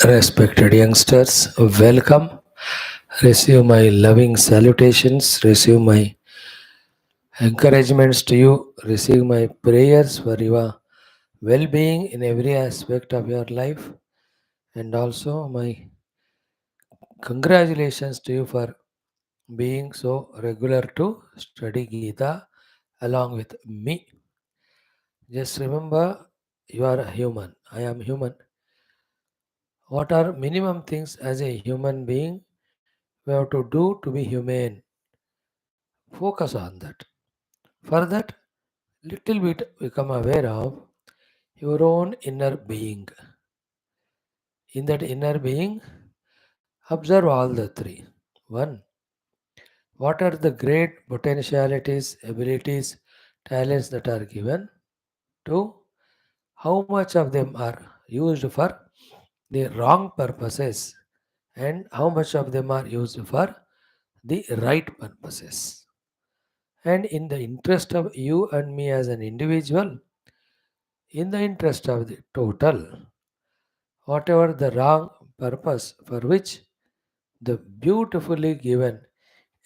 Respected youngsters, welcome. Receive my loving salutations, receive my encouragements to you, receive my prayers for your well being in every aspect of your life, and also my congratulations to you for being so regular to study Geetha along with me. Just remember, you are a human, I am human. What are minimum things as a human being we have to do to be humane? Focus on that. For that, little bit become aware of your own inner being. In that inner being, observe all the three. One, what are the great potentialities, abilities, talents that are given? Two, how much of them are used for the wrong purposes and how much of them are used for the right purposes. And in the interest of you and me as an individual, in the interest of the total, whatever the wrong purpose for which the beautifully given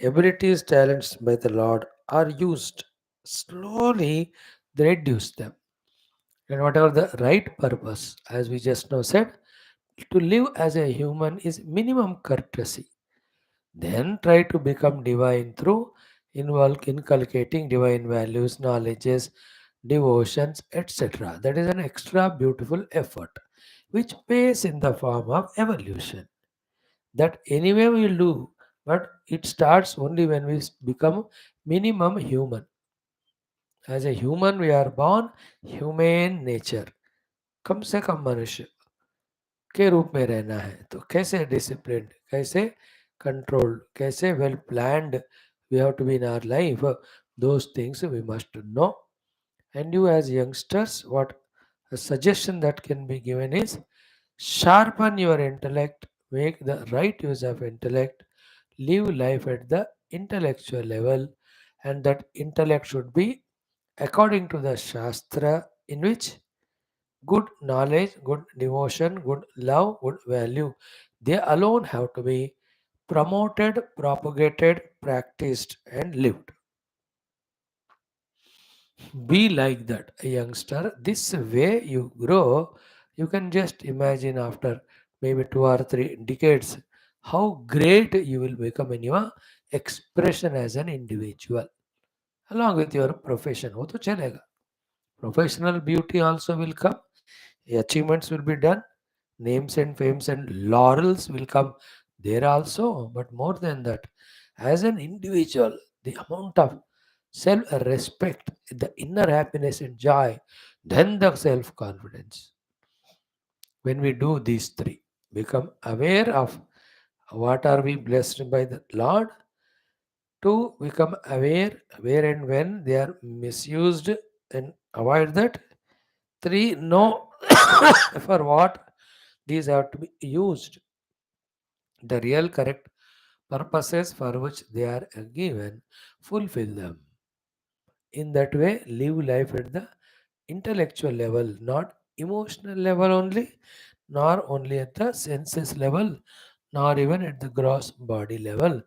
abilities, talents by the Lord are used, slowly they reduce them. And whatever the right purpose, as we just now said, to live as a human is minimum courtesy. Then try to become divine through inculcating divine values, knowledges, devotions, etc. That is an extra beautiful effort which pays in the form of evolution. That anyway we will do, but it starts only when we become minimum human. As a human, we are born humane nature. कम से कम मनुष्य के रूप में रहना है तो कैसे discipline कैसे कंट्रोल्ड कैसे well planned we have to be in our life those things we must know. And you as youngsters, what a suggestion that can be given is sharpen your intellect, make the right use of intellect, live life at the intellectual level, and that intellect should be according to the shastra, in which good knowledge, good devotion, good love, good value, they alone have to be promoted, propagated, practiced, and lived. Be like that, a youngster. This way you grow, you can just imagine after maybe 2 or 3 decades how great you will become in your expression as an individual, along with your profession. वो तो चलेगा. Professional beauty also will come. Achievements will be done. Names and fames and laurels will come there also. But more than that, as an individual, the amount of self respect, the inner happiness and joy, then the self confidence. When we do these three, become aware of what are we blessed by the Lord, to become aware where and when they are misused and avoid that. Three, know for what these have to be used, the real correct purposes for which they are given, fulfill them. In that way, live life at the intellectual level, not emotional level only, nor only at the senses level, nor even at the gross body level,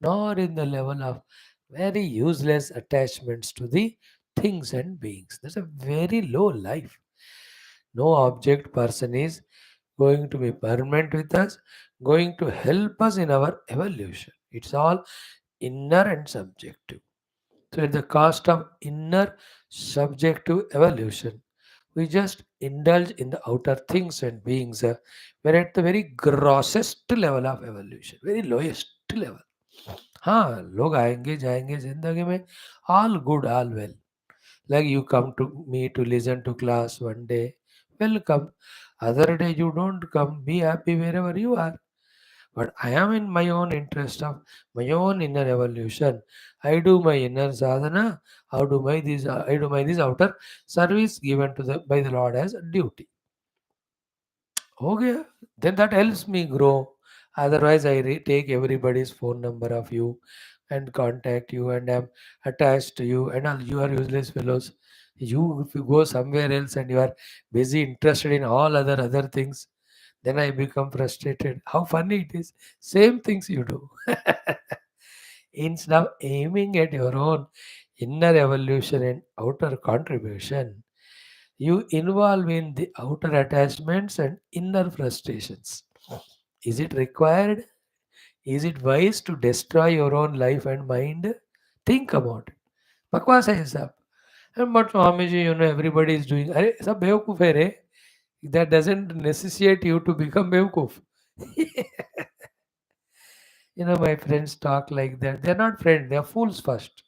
nor in the level of very useless attachments to the things and beings. That's a very low life. No object person is going to be permanent with us, going to help us in our evolution. It's all inner and subjective. So, at the cost of inner subjective evolution, we just indulge in the outer things and beings. We're at the very grossest level of evolution, very lowest level. हाँ लोग आएंगे जाएंगे जिंदगी में, all good, all well. Like you come to me to listen to class one day, welcome. Other day you don't come, be happy wherever you are. But I am in my own interest of my own inner evolution. I do my inner sadhana. I do my this outer service given to the by the Lord as a duty. Okay, then that helps me grow. Otherwise, I take everybody's phone number of you and contact you, and I'm attached to you, and all you are useless fellows. You, if you go somewhere else and you are busy, interested in all other things, Then I become frustrated. How funny it is. Same things you do. Instead of aiming at your own inner evolution and outer contribution, you involve in the outer attachments and inner frustrations. Is it required? Is it wise to destroy your own life and mind? Think about it. बकवास है ये सब. But Swami ji, everybody is doing. अरे सब बेवकूफ है रे. That doesn't necessitate you to become बेवकूफ. My friends talk like that. They're not friends. They're fools first.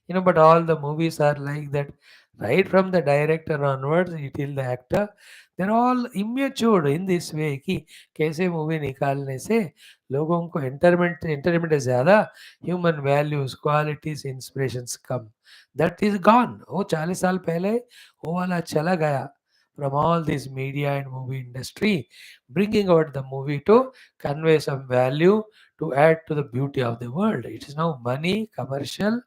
But all the movies are like that. Right from the director onwards till the actor, they're all immature in this way कि कैसे movie निकालने से लोगों को entertainment ज़्यादा, human values qualities inspirations come. That is gone. वो 40 साल पहले वो वाला चला गया. From all this media and movie industry, bringing out the movie to convey some value, to add to the beauty of the world. It is now money, commercial,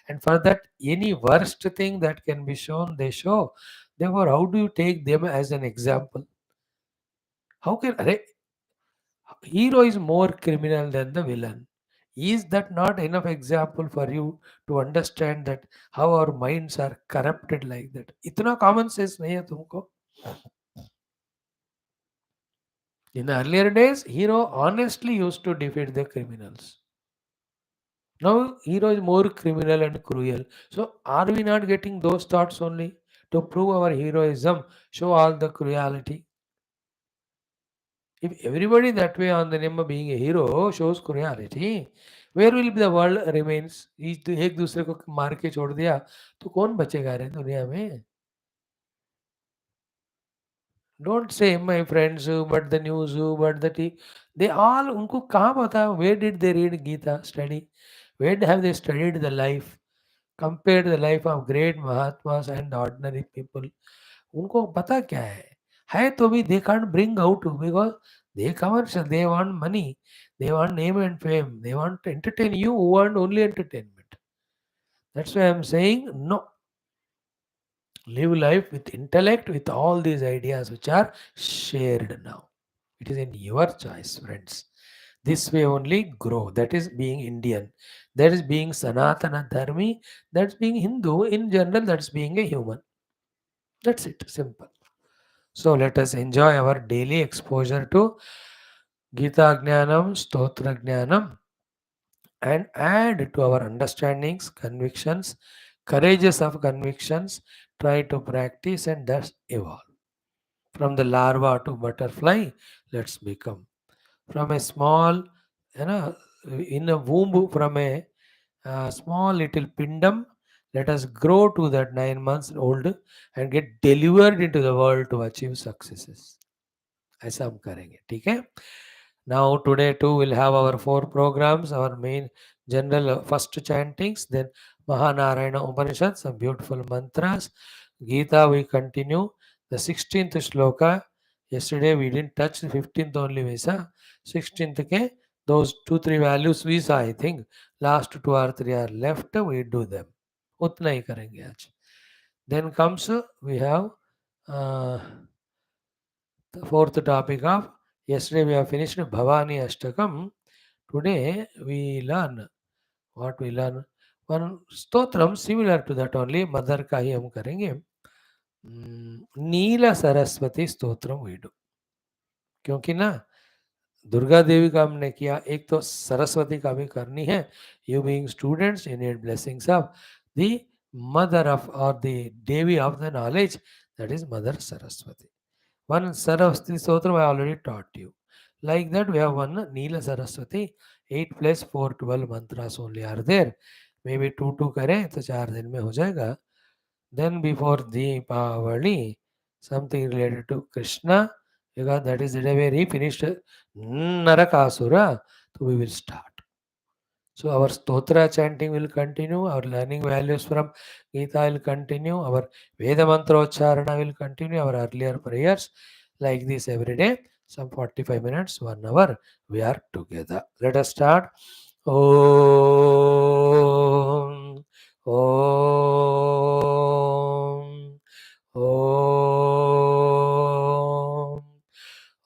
and for that any worst thing that can be shown they show. Therefore, how do you take them as an example? How can hero is more criminal than the villain? Is that not enough example for you to understand that how our minds are corrupted like that? इतना common sense नहीं है तुमको? In the earlier days, hero honestly used to defeat the criminals. Now hero is more criminal and cruel. So are we not getting those thoughts only to prove our heroism, show all the cruelty? If everybody that way on the name of being a hero shows cruelty, where will the world remains? एक दूसरे को मार के छोड़ दिया तो कौन बचेगा रे दुनिया में? Don't say my friends, but the news, but the tea. They all उनको कहाँ पता? Where did they read Gita study? Where have they studied the life? Compared the life of great Mahatmas and ordinary people. उनको पता क्या है तो भी they can't bring out because they commercial, they want money, they want name and fame, they want to entertain you who want only entertainment. That's why I'm saying no. Live life with intellect, with all these ideas which are shared now. It is in your choice, friends. This way only grow. That is being Indian. That is being Sanatana Dharmi. That's being Hindu. In general, that's being a human. That's it. Simple. So let us enjoy our daily exposure to Gita Jnanam, Stotra Jnanam, and add to our understandings, convictions, courageous of convictions, try to practice and thus evolve. From the larva to butterfly, let's become. From a small, in a womb, from a small little pindam, let us grow to that 9 months old and get delivered into the world to achieve successes. ऐसा हम करेंगे. ठीक है. Now today too we'll have our 4 programs, our main general first chantings, then Mahanarayana Upanishad, some beautiful mantras. Gita we continue the 16th shloka. Yesterday we didn't touch the 15th only Visa. 16th ke those 2-3 values we saw, I think. Last 2 or 3 are left, we do them. उतना ही करेंगे आज. Then comes we have uh, the fourth topic of yesterday we have finished Bhavani Ashtakam. Today we learn what we learn. One stotram similar to that only, mother का ही हम करेंगे. नीला Saraswati stotram we do. क्योंकि ना दुर्गा देवी का हमने किया, एक तो सरस्वती का भी करनी है. You being students, you need blessings of the mother of or the Devi of the knowledge, that is Mother Saraswati. One Saraswati Stotram I already taught you. Like that, we have one Neela Saraswati. 8 plus 4, 12 mantras only are there. Maybe 2 करें तो 4 दिन में हो जाएगा. Then before Deepavali, something related to Krishna, because that is the day where he finished Narakasura. So we will start. So our stotra chanting will continue, our learning values from Gita will continue, our Veda mantra ucharana will continue, our earlier prayers like this every day. Some 45 minutes, 1 hour, we are together. Let us start. Om, Om, Om,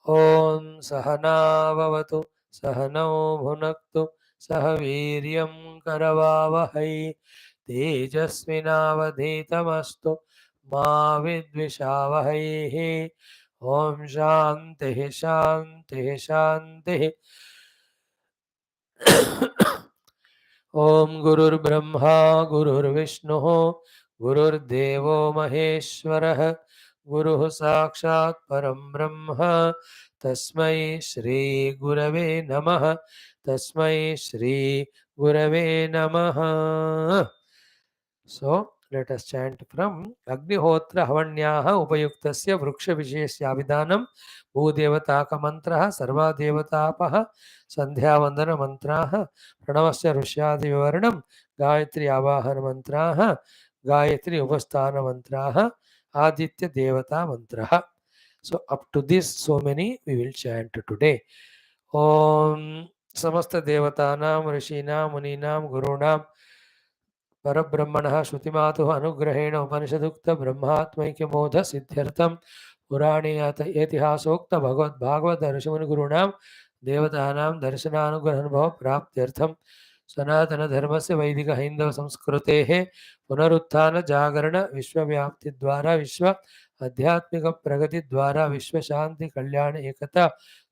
Om. सहना भवतु सहनौ भुनक्तु सह वीर्यं करवावहै तेजस्विनावधीतमस्तु मा विद्विषावहैः। ओम शांति शांति शांति। ओम गुरुर्ब्रह्मा गुरुर्विष्णुः गुरुर्देवो महेश्वरः गुरुः साक्षात् परं ब्रह्म तस्मै श्री गुरवे नमः तस्मै श्री गुरवे नमः। So let us chant from Agnihotra Havanyah Upayuktasya Vruksha Vishesyavidanam Bhudevataka Mantraha Sarva Devatapaha Sandhya Vandana Mantraha Pranavasya Rushyadi Vivaranam Gayatri Avahana Mantraha Gayatri Upasthana Mantraha Aditya Devata Mantraha. So up to this so many we will chant today. Om Samasta Devatanam Rishina Muninam Gurunam परब्रह्मणः श्रुतिमातुः अनुग्रहेण उपनिषदुक्त ब्रह्मात्मैक्यमोध सिद्ध्यर्थं पुराणे ऐतिहासोक्त भगवद्भागवत ऋषिमुनिगुरूणां देवतानां दर्शनानुग्रहानुभव प्राप्त्यर्थं सनातन धर्मस्य वैदिक हैंदव संस्कृतेः पुनरुत्थान जागरण विश्वव्याप्ति द्वारा विश्व आध्यात्मिक प्रगति द्वारा विश्व शांति कल्याण एकता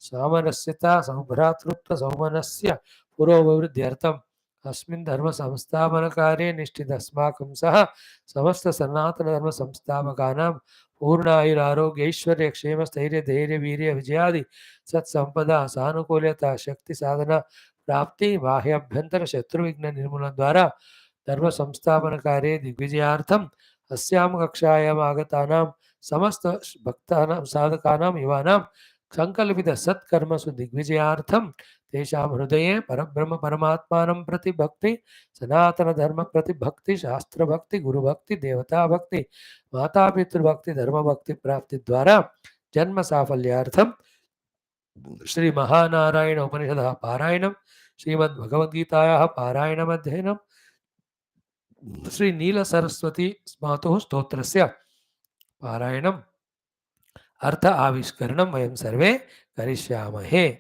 सामरस्यता सौभ्रातृत्व सौमनस्य पुरोभिवृद्ध्यर्थम् अस्मिन् धर्म संस्थापन कार्ये निष्ठित अस्माकं सह समस्त सनातन धर्म संस्थापकानां पूर्णायुरारोग्य ऐश्वर्य क्षेम स्थैर्य धैर्य वीर्य विजयादि सत्संपदा सानुकूल्यता शक्ति साधना प्राप्ति बाह्याभ्यंतर शत्रु विघ्न निर्मूलन द्वारा धर्म संस्थापन कार्ये दिग्विजयार्थम अस्यां कक्षायाम् आगतानां समस्त भक्तानां साधकानां युवानां संकल्पित सत्कर्मसु दिग्विजयार्थम तेषां हृदये परब्रह्म परमात्मानं प्रति भक्ति सनातन धर्म प्रति भक्ति शास्त्र भक्ति गुरु भक्ति देवता भक्ति माता पितृ भक्ति धर्म भक्ति प्राप्ति द्वारा जन्म साफल्यार्थम श्री महानारायण उपनिषदः पारायणं श्रीमद् भगवद्गीतायाः पारायणम् अध्ययनं श्री नील सरस्वती मातुः स्तोत्रस्य पारायणम् अर्थ आविष्करणं वयं सर्वे करिष्यामहे।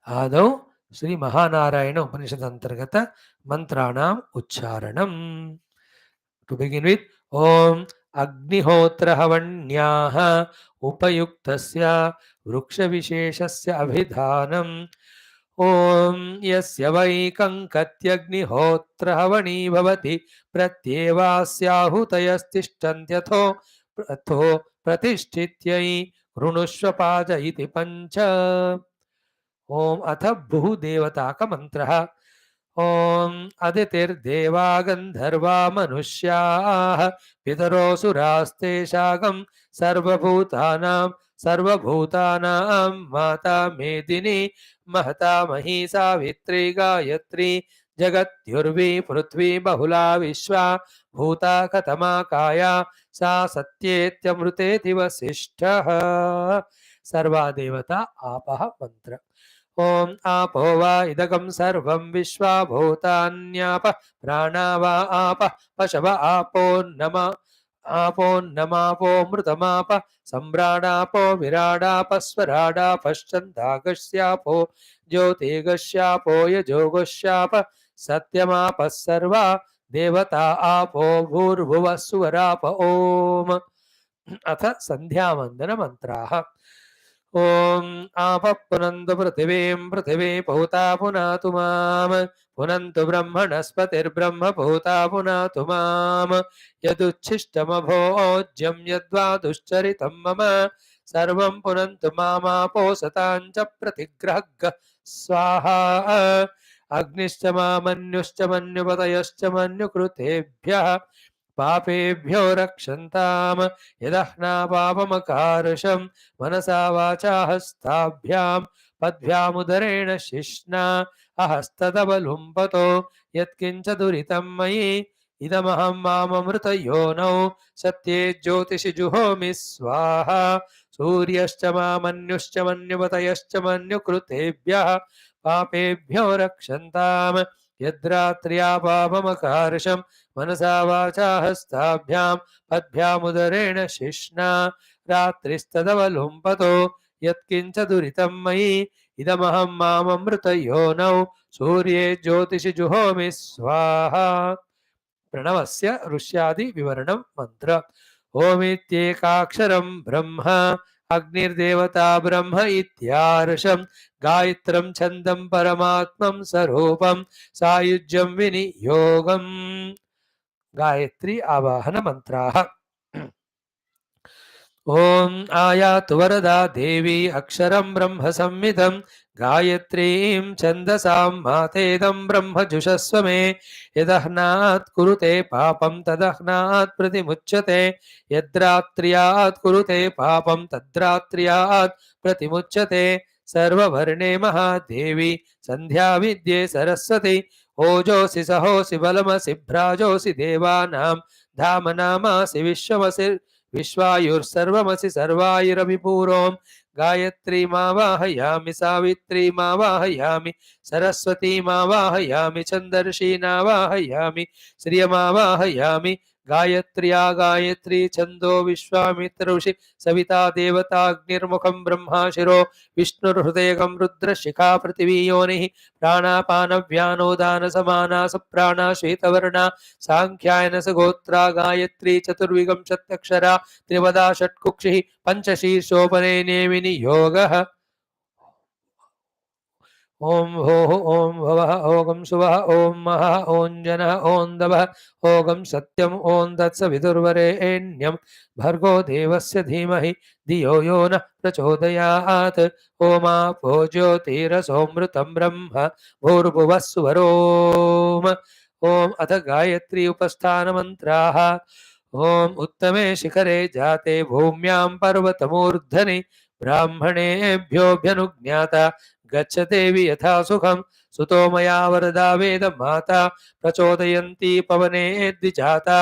आदौ श्री महानारायण उपनिषद अंतर्गत मंत्राणाम उच्चारणम। टू बिगिन विथ ओम अग्निहोत्र हवन्याः उपयुक्तस्य वृक्ष विशेषस्य अभिधानम् ओम यस्य वै कंकत्यग्निहोत्र हवनी भवति प्रत्येवास्याहुतयस्तिष्ठन्त्यथो अथो प्रतिष्ठित्यै कृणुष्व पाद इति पंच। ओम अथ बहुदेवताक मंत्रः। ओम अदितिर्देवा गंधर्वा मनुष्याः पितरोऽसुरास्तेषां सर्वभूतानां माता मेदिनी महता मही सावित्री गायत्री जगत्युर्वी पृथ्वी बहुला विश्वा भूता कतमा काया सा सत्येत्यमृतेति वसिष्ठः। सर्वा देवता आपः मंत्र। ओम आपो वा इदगं सर्वं विश्वा भूतान्याप प्राणा वा आप पशव आपोन्नमापो मृतमाप सम्राडापो विराडाप स्वराडापश्चन्दागस्यापो ज्योतिगस्यापो यजोगस्याप सत्यमापः सर्वा देवता आपो भूर्भुवः सुवराप। ओम अथ संध्यावंदन मंत्राः। ओम आप पुनन्तु पृथिवीं पृथिवी पूता पुनातु माम पुनन्तु ब्रह्मणस्पतिर्ब्रह्म पूता पुनातु माम यदुच्छिष्टमभोज्यं यद्वा दुश्चरितं मम सर्वं पुनन्तु मामापो सतां च प्रतिग्रहग स्वाहा। अग्निश्च मामन्युश्च मन्युपतयश्च मन्युकृतेभ्यः पापेभ्यो रक्षन्ताम यदह्ना पापमकारशं मनसा वाचा हस्ताभ्यां पद्भ्यामुदरेण शिश्ना अहस्तदबलुम्पतो यत्किञ्च दुरितं मयि इदमहं माममृतयोनौ सत्ये ज्योतिषि जुहोमि स्वाहा। सूर्यश्च मामन्युश्च मन्युपतयश्च मन्युकृतेभ्यः पापेभ्यो रक्षन्ताम यद्रात्र्या पापमकारशं मनसा वाचा हस्ताभ्यां पद्भ्यामुदरेण शिश्ना रात्रिस्तदवलुम्पतो यत्किञ्च दुरितं मयि इदमहं माममृतयोनौ सूर्ये ज्योतिषि जुहोमि स्वाहा प्रणवस्य ऋष्यादि विवरणं मंत्र ओमित्येकाक्षरं ब्रह्म अग्निर्देवता ब्रह्म इत्यार्षं गायत्रं छन्दं परमात्मं स्वरूपं सायुज्यं विनियोगम् गायत्री आवाहन मंत्राः ओम आयातु वरदा देवी अक्षरं ब्रह्म संविदं गायत्रीं छन्दसां मातेदं ब्रह्म जुषस्व मे यदह्नात् कुरुते पापं तदह्नात् प्रतिमुच्यते यद्रात्र्यात् कुरुते पापं तद्रात्र्यात् प्रतिमुच्यते सर्ववर्णे महादेवी संध्या विद्ये सरस्वती ओजोसि सहोसि बलमसि भ्राजोसि देवानां धामनामासि विश्वमसि विश्वायुर्सर्वमसि सर्वायुरभिपूरों गायत्रीमावाहयामि सावित्रीमावाहयामि सरस्वतीमावाहयामि छन्दर्षीनावाहयामि श्रियमावाहयामि गायत्र्या गायत्री छन्दो विश्वामित्र ऋषि सविता देवताग्निर्मुखं ब्रह्मा शिरो विष्णुर्हृदयगं रुद्रशिखा पृथिवी योनिः प्राणापानव्यानोदान समाना सप्राणा श्वेतवर्णा सांख्यायन सगोत्रा गायत्री चतुर्विंशत्यक्षरा त्रिपदा षट्कुक्षिः पञ्चशीर्षोपने नेमिनि योगः ओम भोः ओम भवः ओम सुवः ओम महः ओम जनः ओम दवः ओम सत्यम ओम तत्सवितुर्वरेण्यं भर्गो देवस्य धीमहि धियो यो नः प्रचोदयात् ओमापो ज्योतिरसोमृतं ब्रह्म भूर्भुवः सुवरोम ओम अथ गायत्री उपस्थान मंत्राः ओम उत्तमे शिखरे जाते भूम्यां पर्वतमूर्धनि ब्राह्मणेभ्योऽभ्यनुज्ञाता गच्छ देवी यथा सुखं सुतो मया वरदा वेद माता प्रचोदयन्ती पवने द्विजाता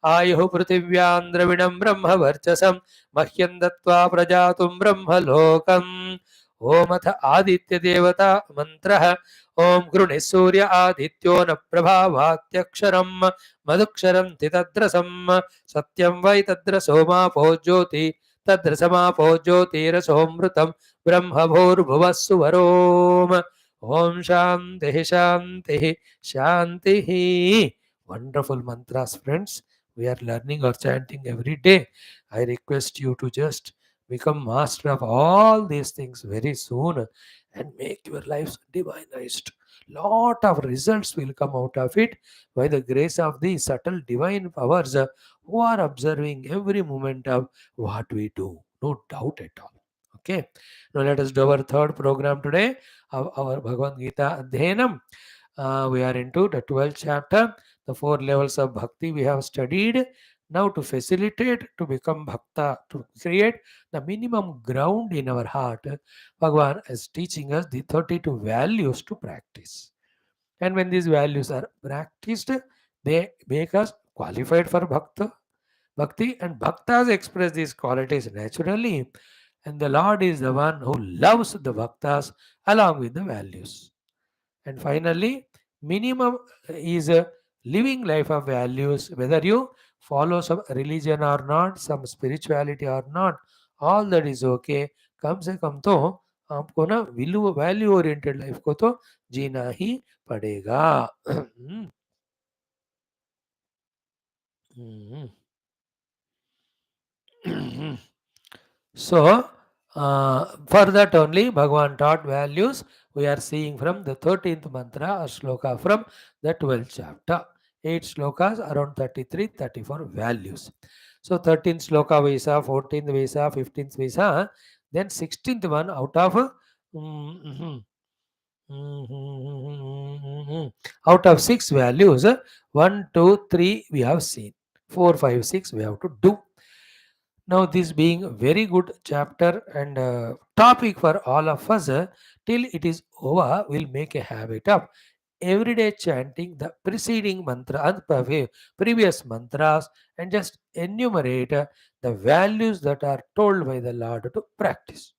आयुः पृथिव्यां द्रविणं ब्रह्म वर्चसं मह्यं दत्त्वा प्रजातुं ब्रह्मलोकम् ओमथ आदित्य देवता मंत्रः ओम गृणि सूर्य आदित्यो न प्रभावात्यक्षरं मधुक्षरं तितद्रसं सत्यं वै तद्रसोमापो ज्योति तद्रसमापो ज्योतिरसोमृतं ब्रह्म भूर्भुवः सुवरोम ओम शांति शांति शांति. Wonderful mantras, friends. We are learning or chanting every day. I request you to just become master of all these things very soon and make your lives divinized. Lot of results will come out of it by the grace of the subtle divine powers who are observing every moment of what we do. No doubt at all. Okay. Now let us do our third program today of our Bhagavad Gita Adhyanam. We are into the 12th chapter, the four levels of bhakti we have studied. Now to facilitate to become bhakta, to create the minimum ground in our heart, Bhagavan is teaching us the 32 values to practice. And when these values are practiced, they make us qualified for bhakti, and bhaktas express these qualities naturally. And the Lord is the one who loves the bhaktas along with the values. And finally, minimum is a living life of values, whether you follow some religion or not, some spirituality or not, all that is okay. कम से कम तो आपको ना value oriented life को तो जीना ही पड़ेगा. So, for that only Bhagavan taught values. We are seeing from the 13th mantra or sloka from the 12th chapter. 8 slokas, around 33, 34 values. So, 13th sloka Vaisa, 14th Vaisa, 15th Vaisa, then 16th one out of out of 6 values, 1, 2, 3 we have seen. 4, 5, 6 we have to do. Now, this being a very good chapter and topic for all of us, till it is over, we'll make a habit of everyday chanting the preceding mantra and previous mantras and just enumerate the values that are told by the Lord to practice.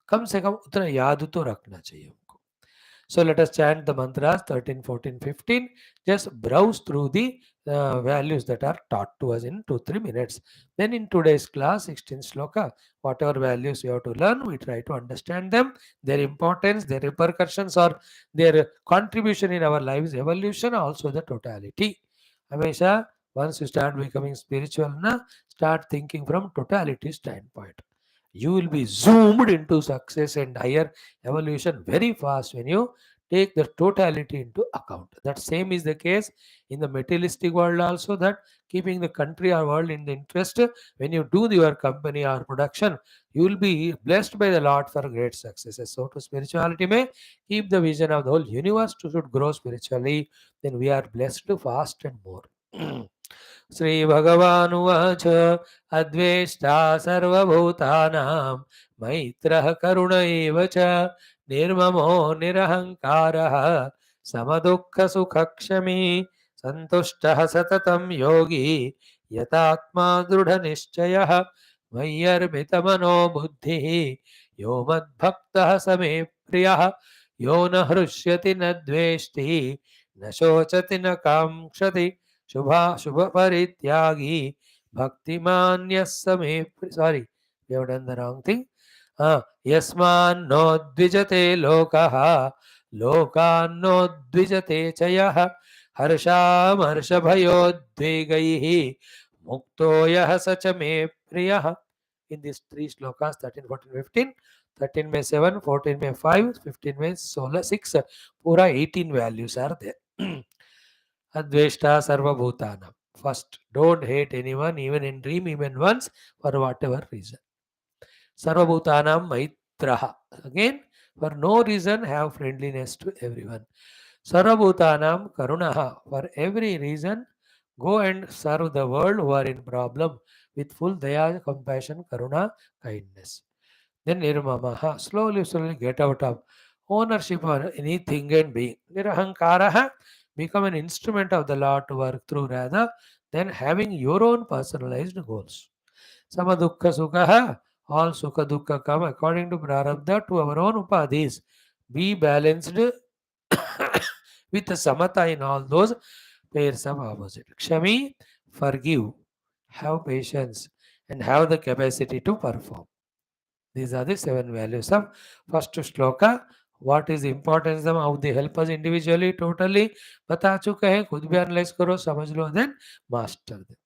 कम से कम उतना याद तो रखना चाहिए हमको. So let us chant the mantras 13, 14, 15. Just browse through the values that are taught to us in 2 3 minutes. Then in today's class, 16 sloka, whatever values you have to learn, we try to understand them, their importance, their repercussions, or their contribution in our lives evolution, also the totality. Hamesha, once you start becoming spiritual, na, start thinking from totality standpoint. You will be zoomed into success and higher evolution very fast when you take the totality into account. That same is the case in the materialistic world also, that keeping the country or world in the interest, when you do your company or production, you will be blessed by the Lord for great successes. So to spirituality may keep the vision of the whole universe to should grow spiritually, then we are blessed fast and more. श्रीभगवानुवाच अद्वेष्टा सर्वभूतानां मैत्रः करुण एव च निर्ममो निरहङ्कारः समदुःखसुखक्षमी सन्तुष्टः सततं योगी यतात्मा दृढनिश्चयः मय्यर्पितमनो बुद्धिः यो मद्भक्तः स मे प्रियः यो न हृष्यति न द्वेष्टि न शोचति न काङ्क्षति शुभ परित्यागी भक्तिमान्यः स मे sorry, we have done the wrong thing. यस्मान्नो द्विजते लोकः लोकान्नो द्विजते च यः हर्षामर्षभयोद्वेगैः मुक्तो यः स च मे प्रियः. In these 3 slokas, 13 14 15, 13 में 7, 14 में 5, 15 में 16 6, पूरा 18 values are there. Adveshta sarvabhutanam. First, don't hate anyone, even in dream, even once, for whatever reason. Sarvabhutanam maitraha. Again, for no reason, have friendliness to everyone. Sarvabhutanam karunaha. For every reason, go and serve the world who are in problem with full daya, compassion, karuna, kindness. Then nirmamaha. Slowly get out of ownership of anything and being. Nirahankaraha. Become an instrument of the Lord to work through rather than having your own personalized goals. Sama dukkha sukha, all sukha dukkha come according to prarabdha to our own upadhis. Be balanced with samatha in all those pairs of opposite. Kshami, forgive, have patience, and have the capacity to perform. These are the 7 values of first shloka. What is the importance of how they help us individually, totally बता चुके हैं, खुद भी analyze करो, समझ लो, then master them.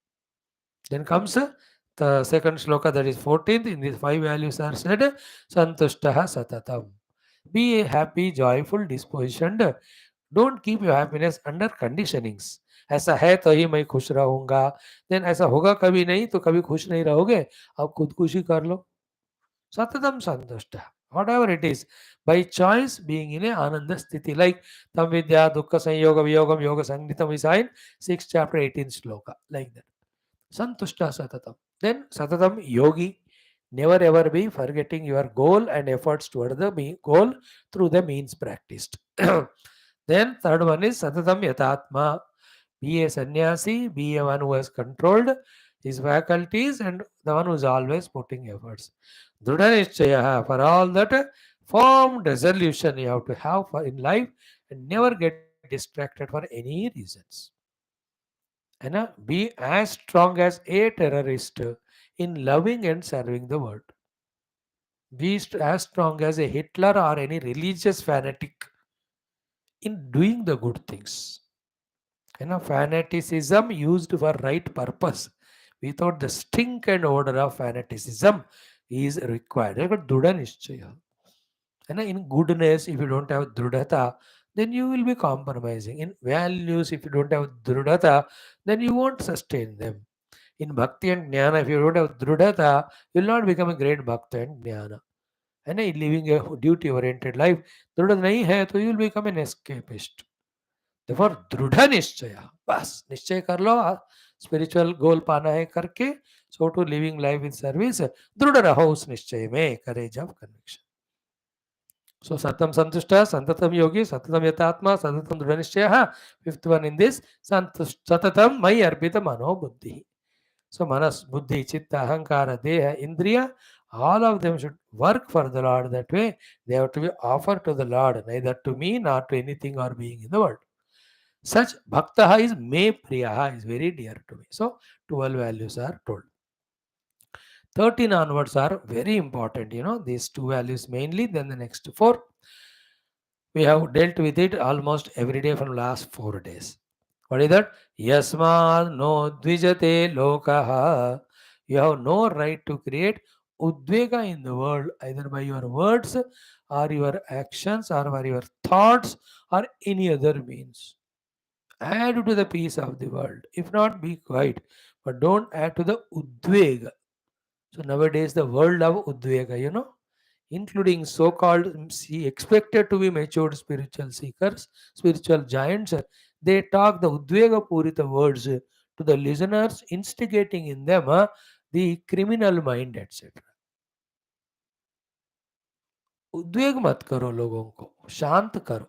Then comes the second shloka, that is 14th. In these 5 values are said, Santushtaha Satatam. Be a happy, joyful, dispositioned. Don't keep your happiness under conditionings. ऐसा है तो ही मैं खुश रहूंगा, देन ऐसा होगा कभी नहीं तो कभी खुश नहीं रहोगे, अब खुदकुशी कर लो. Satatam Santushta. Whatever it is, by choice being in a Ananda Sthiti, like Tam Vidya, Dukkha Sanyoga, Viyogam, Yoga Sangitam is in 6 chapter 18 sloka, like that. Santushta Satatam. Then Satatam Yogi, never ever be forgetting your goal and efforts toward the goal through the means practiced. Then third one is Satatam Yatatma. Be a sannyasi, be a one who has controlled his faculties and the one who is always putting efforts. Dhrudhanishchaya, for all that firm resolution you have to have for in life and never get distracted for any reasons. And be as strong as a terrorist in loving and serving the world. Be as strong as a Hitler or any religious fanatic in doing the good things. Fanaticism used for right purpose without the stink and odor of fanaticism is required. Dudha nishchaya. In goodness, if you don't have drudhata, then you will be compromising. In values, if you don't have drudhata, then you won't sustain them. In bhakti and jnana, if you don't have drudhata, you will not become a great bhakta and jnana. In living a duty-oriented life, drudha nahi hai, so you will become an escapist. Therefore, दृढ़ निश्चय, बस निश्चय कर लो, spiritual गोल पाना है करके, so to living life in service, दृढ़ रहो उस निश्चय में, courage of conviction. So Satam Santushta, Santatam Yogi, Satatam Yatatma, Satatam Dృఢ Nishchaya. Fifth one in this, Satatam Mai Arpita Mano Buddhi. So Manas, Buddhi, Chitta, Ahankara, Deha, Indriya, all of them should work for the Lord that way. They have to be offered to the Lord, neither to me nor to anything or being in the world. Such bhaktaha is me priyaha, is very dear to me. So 12 values are told. 13 onwards are very important, these two values mainly. Then the next four, we have dealt with it almost every day from last 4 days. What is that? Yasmad no dvijate lokaha. You have no right to create udvega in the world, either by your words or your actions or by your thoughts or any other means. Add to the peace of the world. If not, be quiet. But don't add to the udvega. So nowadays, the world of udvega, including so-called expected to be matured spiritual seekers, spiritual giants, they talk the udvega purita words to the listeners, instigating in them the criminal mind, etc. उद्वेग मत करो लोगों को शांत करो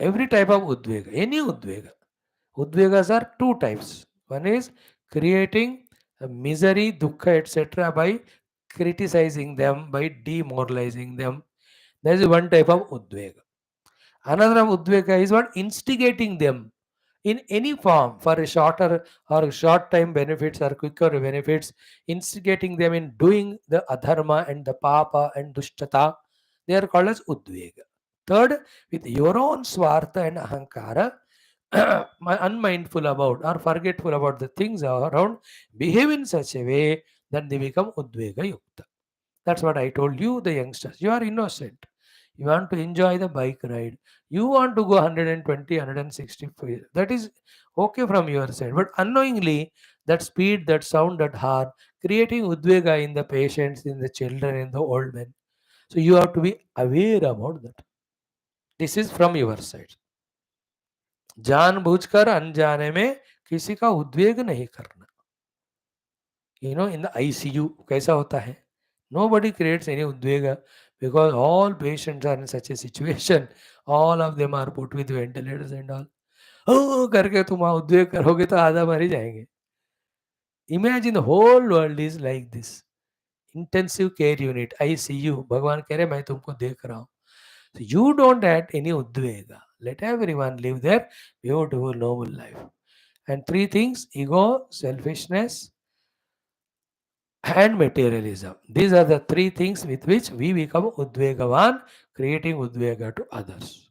every type of udvega any udvega udvegas are two types one is creating misery dukkha etc by criticizing them by demoralizing them. There is one type of udvega. Another of udvega is what instigating them in any form for a shorter or short time benefits or quicker benefits, instigating them in doing the adharma and the papa and dushtata. They are called as udvega. Third, with your own swartha and ahankara, unmindful about or forgetful about the things around, behave in such a way that they become udvega yukta. That's what I told you, the youngsters. You are innocent. You want to enjoy the bike ride. You want to go 120, 160. That is okay from your side. But unknowingly, that speed, that sound, that horn, creating udvega in the patients, in the children, in the old men. So you have to be aware about that. This is from your side. जानबूझकर अनजाने में किसी का उद्वेग नहीं करना. In the ICU कैसा होता है? Nobody creates any udvega because all patients are in such a situation. All of them are put with ventilators and all. Oh, करके तुम वहाँ उद्वेग करोगे तो आधा मर ही जाएंगे. Imagine the whole world is like this. Intensive care unit, ICU. भगवान कह रहे मैं तुमको देख रहा हूँ. So you don't add any udvega. Let everyone live their beautiful, noble life. And three things: ego, selfishness, and materialism. These are the three things with which we become udvegavan, creating udvega to others.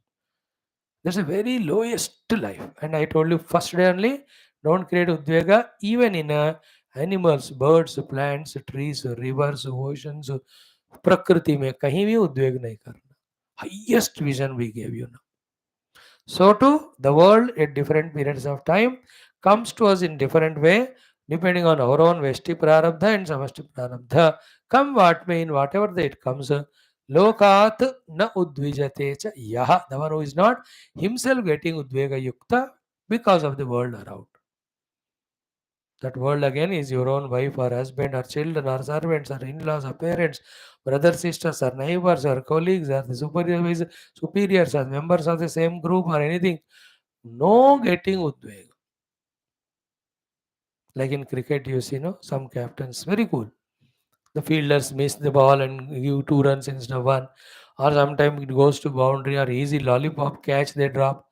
That's a very lowest life. And I told you first day only, don't create udvega even in animals, birds, plants, trees, rivers, oceans, prakriti में कहीं भी उद्वेग नहीं करना. Highest vision we gave you now. So too, the world at different periods of time comes to us in different way, depending on our own Vesti Prarabdha and Samasti Prarabdha. Come what may, in whatever that it comes, Lokat na udvijate cha yaha, the one who is not himself getting udvega yukta because of the world around. That world again is your own wife or husband or children or servants or in-laws or parents, brothers, sisters or neighbors or colleagues or the superiors or members of the same group or anything. No getting udvega. Like in cricket, you see, some captains, very cool. The fielders miss the ball and give 2 runs instead of one. Or sometimes it goes to boundary or easy lollipop catch they drop.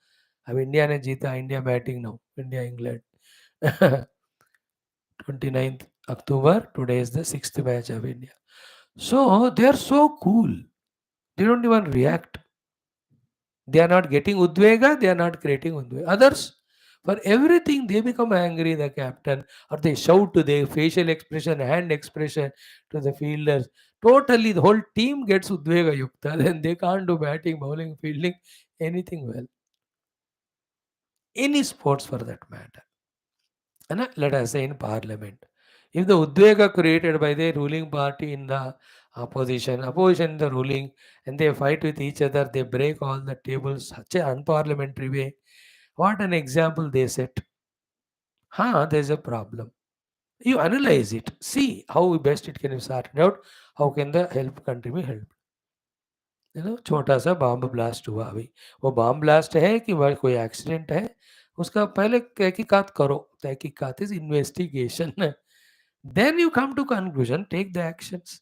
अब India ने जीता India batting now India England 29th October. Today is the 6th match of India. So they are so cool. They don't even react. They are not getting udvega. They are not creating udvega. Others, for everything, they become angry, the captain, or they shout to their facial expression, hand expression to the fielders. Totally, the whole team gets udvega yukta. Then they can't do batting, bowling, fielding, anything well. Any sports for that matter. And let us say in parliament. If the udvega created by the ruling party in the opposition in the ruling, and they fight with each other, they break all the tables, such an unparliamentary way. What an example they set. There's a problem. You analyze it. See how best it can be sorted out. How can the help country be helped? छोटा सा bomb blast हुआ अभी. वो bomb blast है कि वह कोई accident है, उसका पहले तहकीकात करो. तहकीकात is investigation. Then you come to conclusion, take the actions.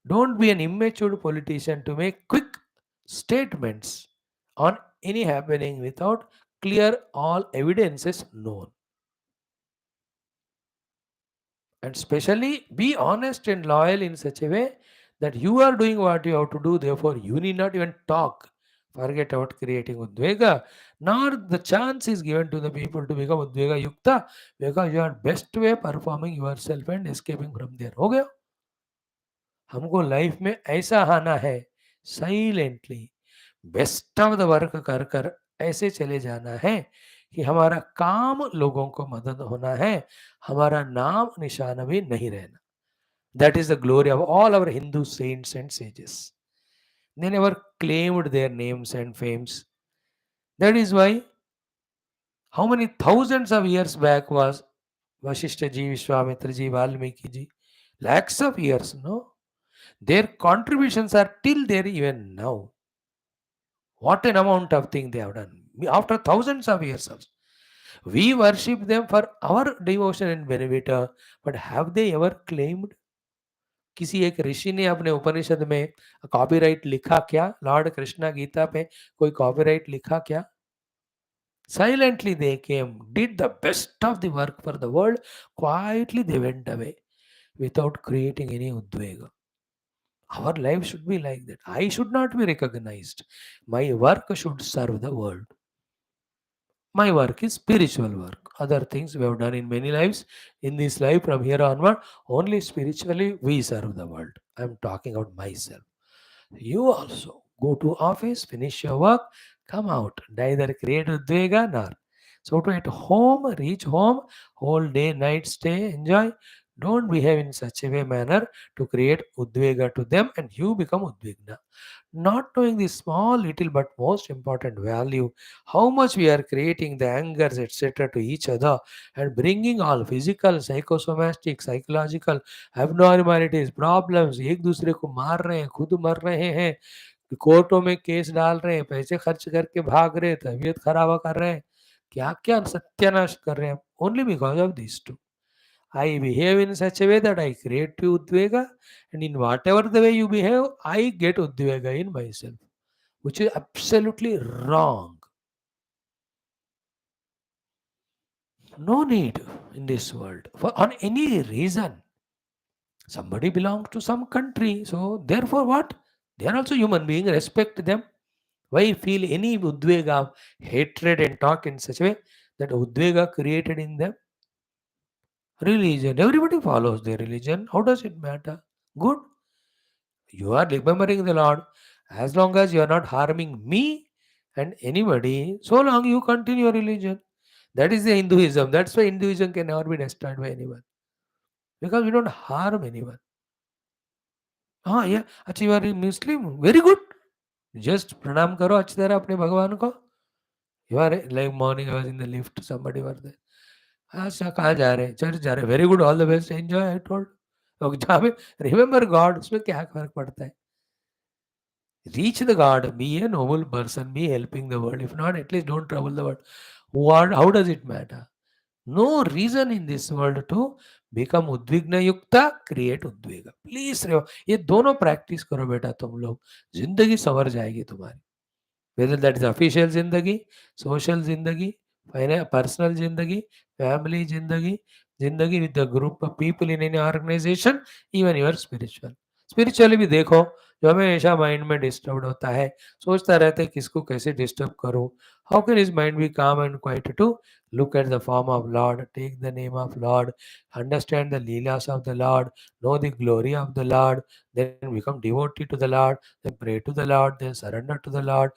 Don't be an immature politician to make quick statements on any happening without clear all evidences known. And especially be honest and loyal in such a way that you are doing what you have to do, therefore you need not even talk. Forget about creating udvega, nor the chance is given to the people to become udvega yukta, because you are best way performing yourself and escaping from there. हो गया. हमको life में ऐसा आना है, silently best of the work कर कर ऐसे चले जाना है कि हमारा काम लोगों को मदद होना है, हमारा नाम निशान भी नहीं रहना. That is the glory of all our Hindu saints and sages. They never claimed their names and fames. That is why, how many thousands of years back was Vashishta ji, Vishwamitra ji, Valmiki ji? Lakhs of years, no? Their contributions are till there even now. What an amount of thing they have done. After thousands of years also. We worship them for our devotion and benefit, but have they ever claimed? किसी एक ऋषि ने अपने उपनिषद में copyright लिखा क्या? Lord Krishna Gita पे कोई copyright लिखा क्या? Silently they came, did the best of the work for the world, quietly they went away without creating any udvega. Our life should be like that. I should not be recognized. My work should serve the world. My work is spiritual work. Other things we have done in many lives. In this life, from here onward, only spiritually we serve the world. I am talking about myself. You also go to office, finish your work, come out. Neither create udvega nor. So to at home, reach home, whole day, night stay, enjoy. Don't behave in such a way manner to create udvega to them and you become udvigna. Not knowing the small little but most important value, how much we are creating the angers etc to each other and bringing all physical, psychosomatic, psychological abnormalities, problems, एक दूसरे को मार रहे हैं, खुद मर रहे हैं, कोर्टों में केस डाल रहे हैं, पैसे खर्च करके भाग रहे हैं, तबीयत खराब कर रहे हैं, क्या क्या सत्यानाश कर रहे हैं, only because of this too. I behave in such a way that I create you udvega, and in whatever the way you behave, I get udvega in myself, which is absolutely wrong. No need in this world for on any reason. Somebody belongs to some country, so therefore what? They are also human being. Respect them. Why feel any udvega of hatred and talk in such a way that udvega created in them? Religion. Everybody follows their religion. How does it matter? Good. You are remembering the Lord. As long as you are not harming me and anybody, so long you continue your religion. That is the Hinduism. That's why Hinduism can never be destroyed by anyone. Because we don't harm anyone. हाँ ये अच्छा you are Muslim. Very good. Just pranam करो अच्छी तरह अपने भगवान को. You are like morning I was in the lift. Somebody was there. अच्छा कहाँ जा रहे हैं? चर्च जा रहे हैं. Very good. All the best. Enjoy. I told. और जहाँ पे remember God. उसमें क्या फर्क पड़ता है? Reach the God, be a noble person, be helping the world. If not, at least don't trouble the world. What, how does it matter? No reason in this world to become उद्विग्न युक्ता, create उद्वेग. Please रहो, ये दोनों practice करो बेटा, तुम लोग जिंदगी संवर जाएगी तुम्हारी. Whether that is official zindagi, social zindagi, personal zindagi, family zindagi, zindagi with the group of people in any organization, even your spiritual. Spiritually भी देखो, जो हमेशा माइंड में डिस्टर्ब होता है, सोचता रहता है किसको कैसे डिस्टर्ब करूं. How can his mind be calm and quiet to look at the form of Lord, take the name of Lord, understand the leelas of the Lord, know the glory of the Lord, then become devotee to the Lord, then pray to the Lord, then surrender to the Lord,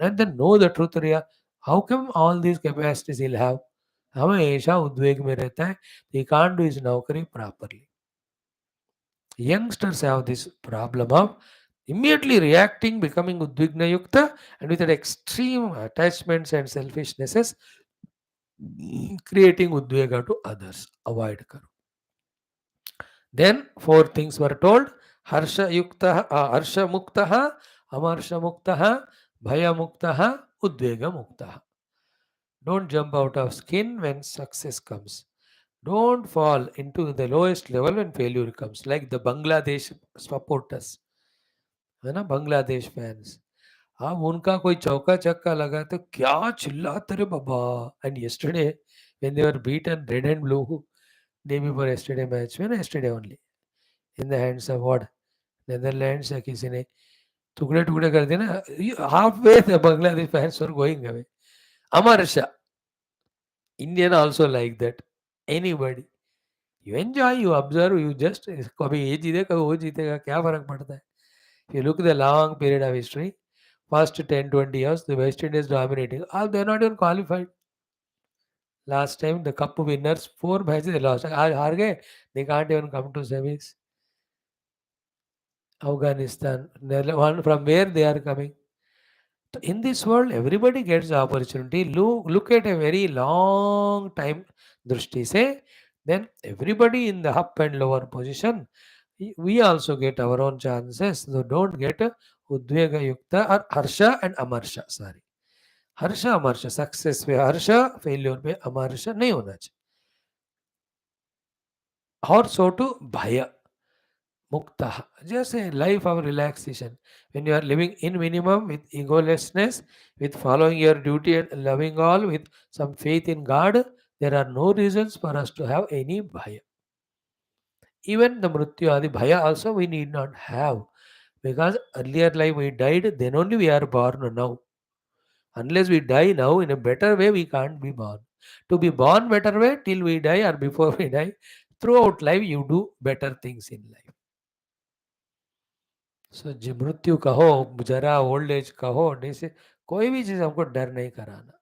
and then know the truth real. How come all these capacities he'll have? हमेशा उद्वेग में रहता है. He can't do his नौकरी properly. Youngsters have this problem of immediately reacting, becoming udvigna yukta, and with that extreme attachments and selfishnesses, creating udvega to others. Avoid karo. Then four things were told: harsha yukta, harsha muktaha, amarsha muktaha, bhaya muktaha, udvega muktaha. Don't jump out of skin when success comes. Don't fall into the lowest level when failure comes, like the Bangladesh supporters, है ना, Bangladesh fans. अब उनका कोई चौका-छक्का लगा तो क्या चिल्लाते रे बाबा! And yesterday when they were beaten red and blue day before yesterday match में ना yesterday only in the hands of what? Netherlands या किसी ने टुकड़े-टुकड़े कर दिए ना, halfway the Bangladesh fans were going away. Amarasha, Indian also like that. Anybody. You enjoy, you observe, you just कभी ये जीते कभी वो जीतेगा क्या फर्क पड़ता है. If you look at the long period of history, first 10-20 years, the West Indies dominating. They are not even qualified. Last time, the cup winners, 4 matches they lost. आज हार गए, they can't even come to semis. Afghanistan, one from where they are coming. So in this world, everybody gets the opportunity. Look at a very long time drishti se, then everybody in the up and lower position, we also get our own chances. So don't get udvega yukta or harsha and amarsha. Sorry. हर्ष अमर्ष success पे हर्ष failure पे अमर्ष नहीं होना चाहिए और सो to भय मुक्त जैसे life of relaxation when you are living in minimum with egolessness with following your duty and loving all with some faith in god there are no reasons for us to have any bhaya even the mrityu adi bhaya also we need not have because earlier life we died then only we are born now. Unless we die now in a better way, we can't be born. To be born better way till we die or before we die, throughout life you do better things in life. So मृत्यु कहो जरा old age कहो नहीं से कोई भी चीज हमको डर नहीं कराना.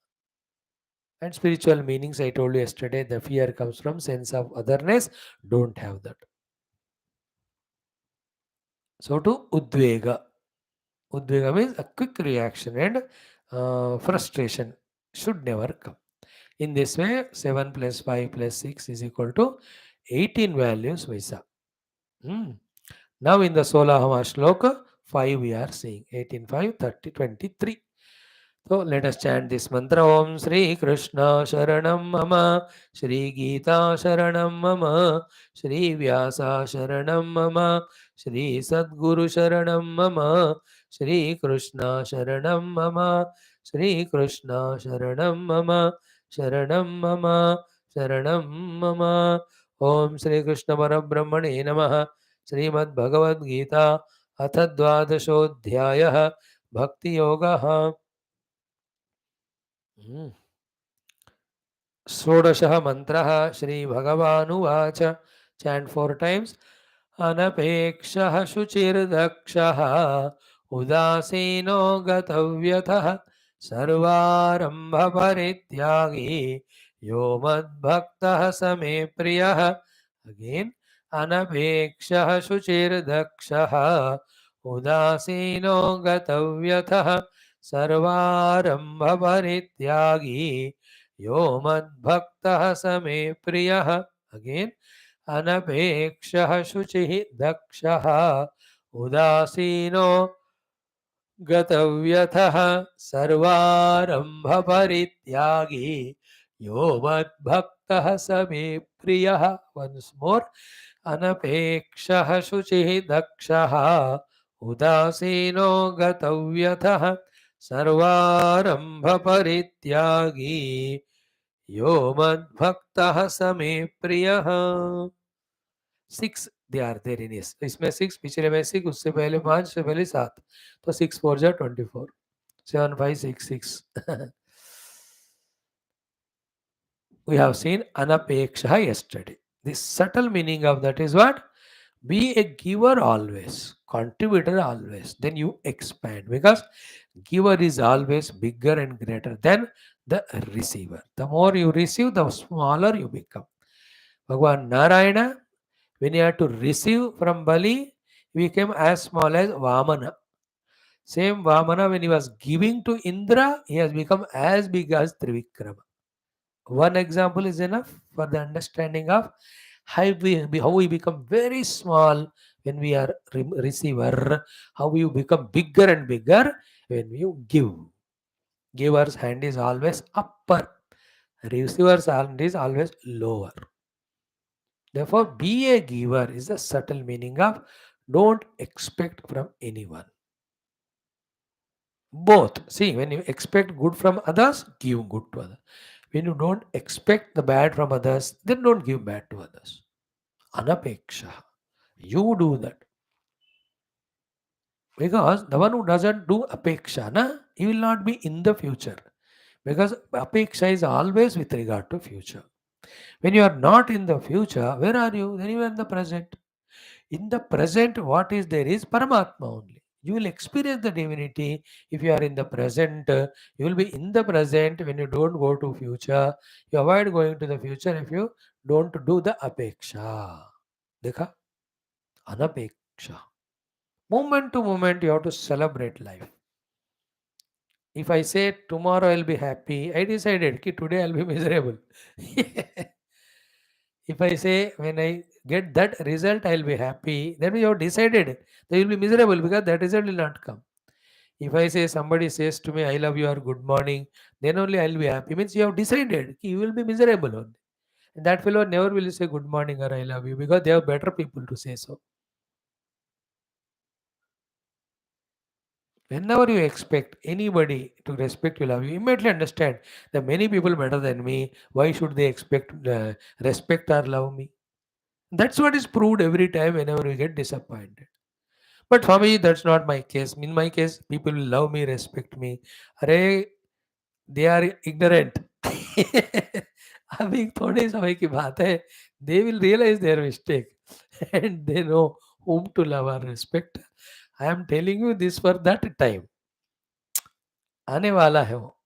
And spiritual meanings I told you yesterday, the fear comes from sense of otherness. Don't have that. So to udvega. Udvega means a quick reaction and frustration should never come. In this way, 7 plus 5 plus 6 is equal to 18 values Vaisa. Hmm. Now in the Solahama Shloka, 5 we are seeing 18, 5, 30, 23. So let us chant this mantra. Om Sri Krishna Sharanam Mama, Sri Geetha Sharanam Mama, Sri Vyasa Sharanam Mama, Sri Sadguru Sharanam Mama, Sri Krishna Sharanam Mama, Sri Krishna Sharanam Mama, Sharanam Mama, Sharanam Mama. Om Sri Krishna Parabrahmane Namaha. Srimad Bhagavad Gita अथ द्वादशोऽध्यायः भक्तियोगः. षोडशः मन्त्रः श्रीभगवानुवाच. Chant 4 times. अनपेक्षः शुचिर्दक्षः उदासीनो गतव्यथः सर्वारम्भपरित्यागी यो मद्भक्तः स मे प्रियः. Again अनपेक्षः शुचिर्दक्षः उदासीनो गतव्यथः सर्वारम्भपरित्यागी यो मद्भक्तः स मे प्रियः. अगेन अनपेक्षः शुचिः दक्षः उदासीनो गतव्यथः सर्वारम्भपरित्यागी यो मद्भक्तः स मे प्रियः. Once more. अनपेक्षः शुचिः दक्षः उदासीनो गतव्यथः सर्वारम्भपरित्यागी यो मद्भक्तः स मे प्रियः. 6 they are there in yes. इसमें 6, पिछले में 6, उससे पहले 5, से पहले 7, तो 6 4 जा 24, 7 5 6 6. We have seen anapeksha yesterday. The subtle meaning of that is what? Be a giver always, contributor always. Then you expand because giver is always bigger and greater than the receiver. The more you receive, the smaller you become. Bhagwan Narayana, when he had to receive from Bali, he became as small as Vamana. Same Vamana, when he was giving to Indra, he has become as big as Trivikrama. One example is enough for the understanding of how we become very small when we are receiver, how you become bigger and bigger when you give. Giver's hand is always upper, receiver's hand is always lower. Therefore, be a giver is the subtle meaning of don't expect from anyone. Both. See, when you expect good from others, give good to others. When you don't expect the bad from others, then don't give bad to others. Anapeksha. You do that. Because the one who doesn't do apeksha, na, he will not be in the future. Because apeksha is always with regard to future. When you are not in the future, where are you? Then you are in the present. In the present, what is there is Paramatma only. You will experience the divinity if you are in the present. You will be in the present when you don't go to future. You avoid going to the future if you don't do the apeksha. Dekha? Anapeksha. Moment to moment, you have to celebrate life. If I say tomorrow I'll be happy, I decided ki today I'll be miserable. If I say when I get that result I'll be happy, then you have decided that you'll be miserable because that result will not come. If I say somebody says to me I love you or good morning, then only I'll be happy. Means you have decided ki you will be miserable only. And that fellow never will say good morning or I love you because they have better people to say so. Whenever you expect anybody to respect you, love you, immediately understand that many people better than me. Why should they expect respect or love me? That's what is proved every time whenever we get disappointed. But for me, that's not my case. In my case, people will love me, respect me. अरे they are ignorant. अभी थोड़े समय की बात है. They will realize their mistake and they know whom to love or respect. I am telling you this for that time. आने वाला है वो.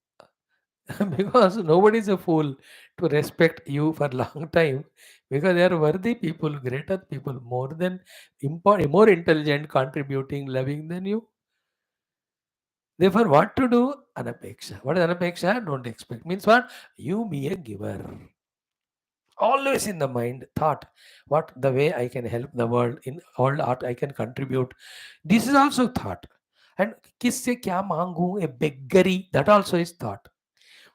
Because nobody is a fool to respect you for long time because they are worthy people, greater people, more than more intelligent, contributing, loving than you. Therefore, what to do? Anapeksha. What is anapeksha? Don't expect. Means what? You be a giver. Always in the mind, thought, what the way I can help the world in all art I can contribute. This is also thought. And किससे क्या मांगू? A beggary. That also is thought.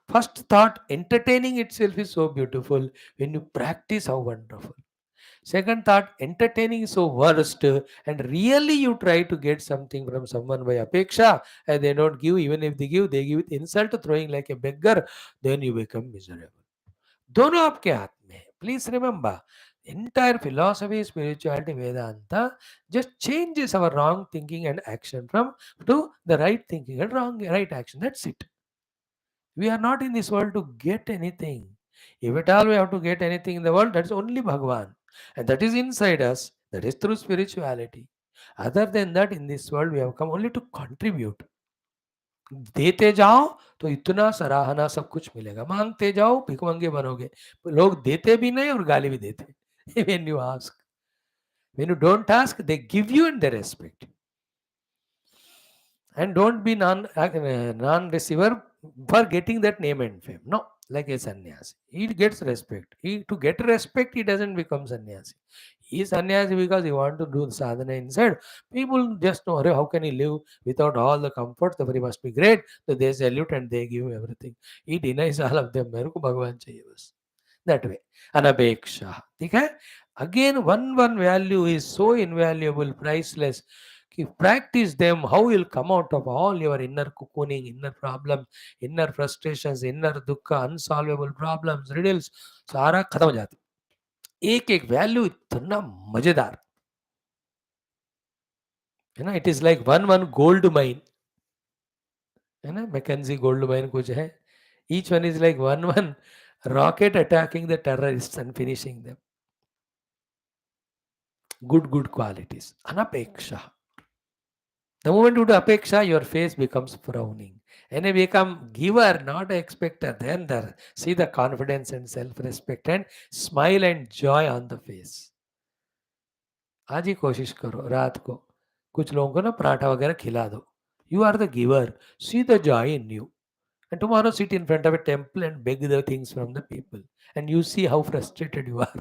First thought, entertaining itself is so beautiful. When you practice, how wonderful. Second thought, entertaining is so worst. And really you try to get something from someone by apeksha and they don't give. Even if they give with insult, throwing like a beggar. Then you become miserable. दोनों आपके हाथ में है. Please remember, entire philosophy, spirituality, Vedanta just changes our wrong thinking and action from to the right thinking and right action. That's it. We are not in this world to get anything. If at all we have to get anything in the world, that's only Bhagwan. And that is inside us. That is through spirituality. Other than that, in this world, we have come only to contribute. देते जाओ तो इतना सराहना सब कुछ मिलेगा. मांगते जाओ भिखमंगे बनोगे. लोग देते भी नहीं और गाली भी देते. When you ask. When you don't ask, they give you and they respect. And don't be non-receiver for getting that name and fame. No, like a sannyasi. He gets respect. To get respect, he doesn't become sannyasi. He is sannyasi because he want to do the sadhana inside. People just know, "Arey, how can he live without all the comfort? The he must be great." So they salute and they give everything. He denies all of them. मेरे को भगवान चाहिए बस. That way. Anapeksha. ठीक है? Again, one value is so invaluable, priceless. Practice them, how you'll come out of all your inner cocooning, inner problems, inner frustrations, inner dukkha, unsolvable problems, riddles. सारा खत्म हो जाता है. एक एक वैल्यू इतना मजेदार है ना. It is like one gold mine है ना. मैकेंजी गोल्ड माइन कुछ है. Each one is like one rocket attacking the terrorist and finishing them. Good qualities. Anapeksha. The moment you do apeksha, your face becomes frowning. And you become giver, not a expecter. Then see the confidence and self-respect and smile and joy on the face. आज ही कोशिश करो रात को कुछ लोगों को ना पराठा वगैरह खिला दो. You are the giver. See the joy in you. And tomorrow sit in front of a temple and beg the things from the people. And you see how frustrated you are.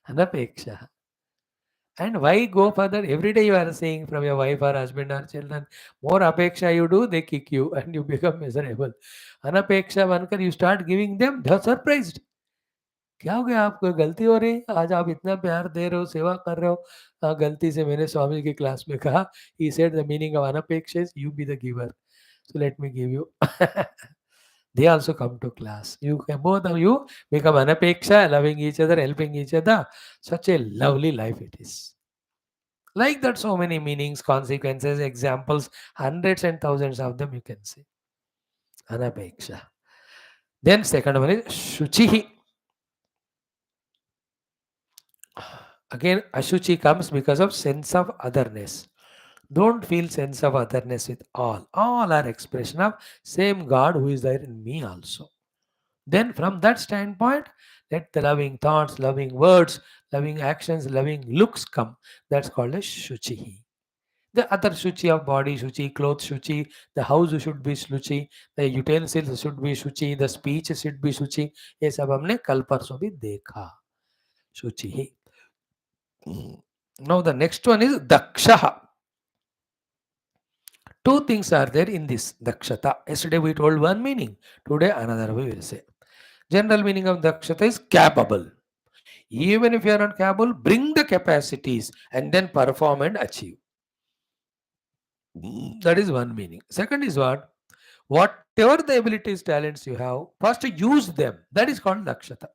Anapeksha. And why go further? Every day you are saying from your wife or husband or children, more apeksha you do, they kick you and you become miserable. Anapeksha, Vankar, you start giving them, they're surprised. क्या हो गया, आपको गलती हो रही है? आज आप इतना प्यार दे रहे हो, सेवा कर रहे हो। गलती से मैंने स्वामी की क्लास में कहा, he said the meaning of अनपेक्षा is you be the giver, so let me give you. They also come to class. You can, both of you become anapeksha, loving each other, helping each other. Such a lovely life it is. Like that, so many meanings, consequences, examples, hundreds and thousands of them you can see. Anapeksha. Then second one is shuchihi. Again, ashuchi comes because of sense of otherness. Don't feel sense of otherness with all. All are expression of same God who is there in me also. Then from that standpoint, let the loving thoughts, loving words, loving actions, loving looks come. That's called as shuchi. The other shuchi of body, shuchi, clothes, shuchi, the house should be shuchi, the utensils should be shuchi, the speech should be shuchi. ये सब हमने कल परसों भी देखा. शुचि ही. Now the next one is daksha. Two things are there in this dakshata. Yesterday we told one meaning. Today another we will say. General meaning of dakshata is capable. Even if you are not capable, bring the capacities and then perform and achieve. That is one meaning. Second is what? Whatever the abilities, talents you have, first use them. That is called dakshata.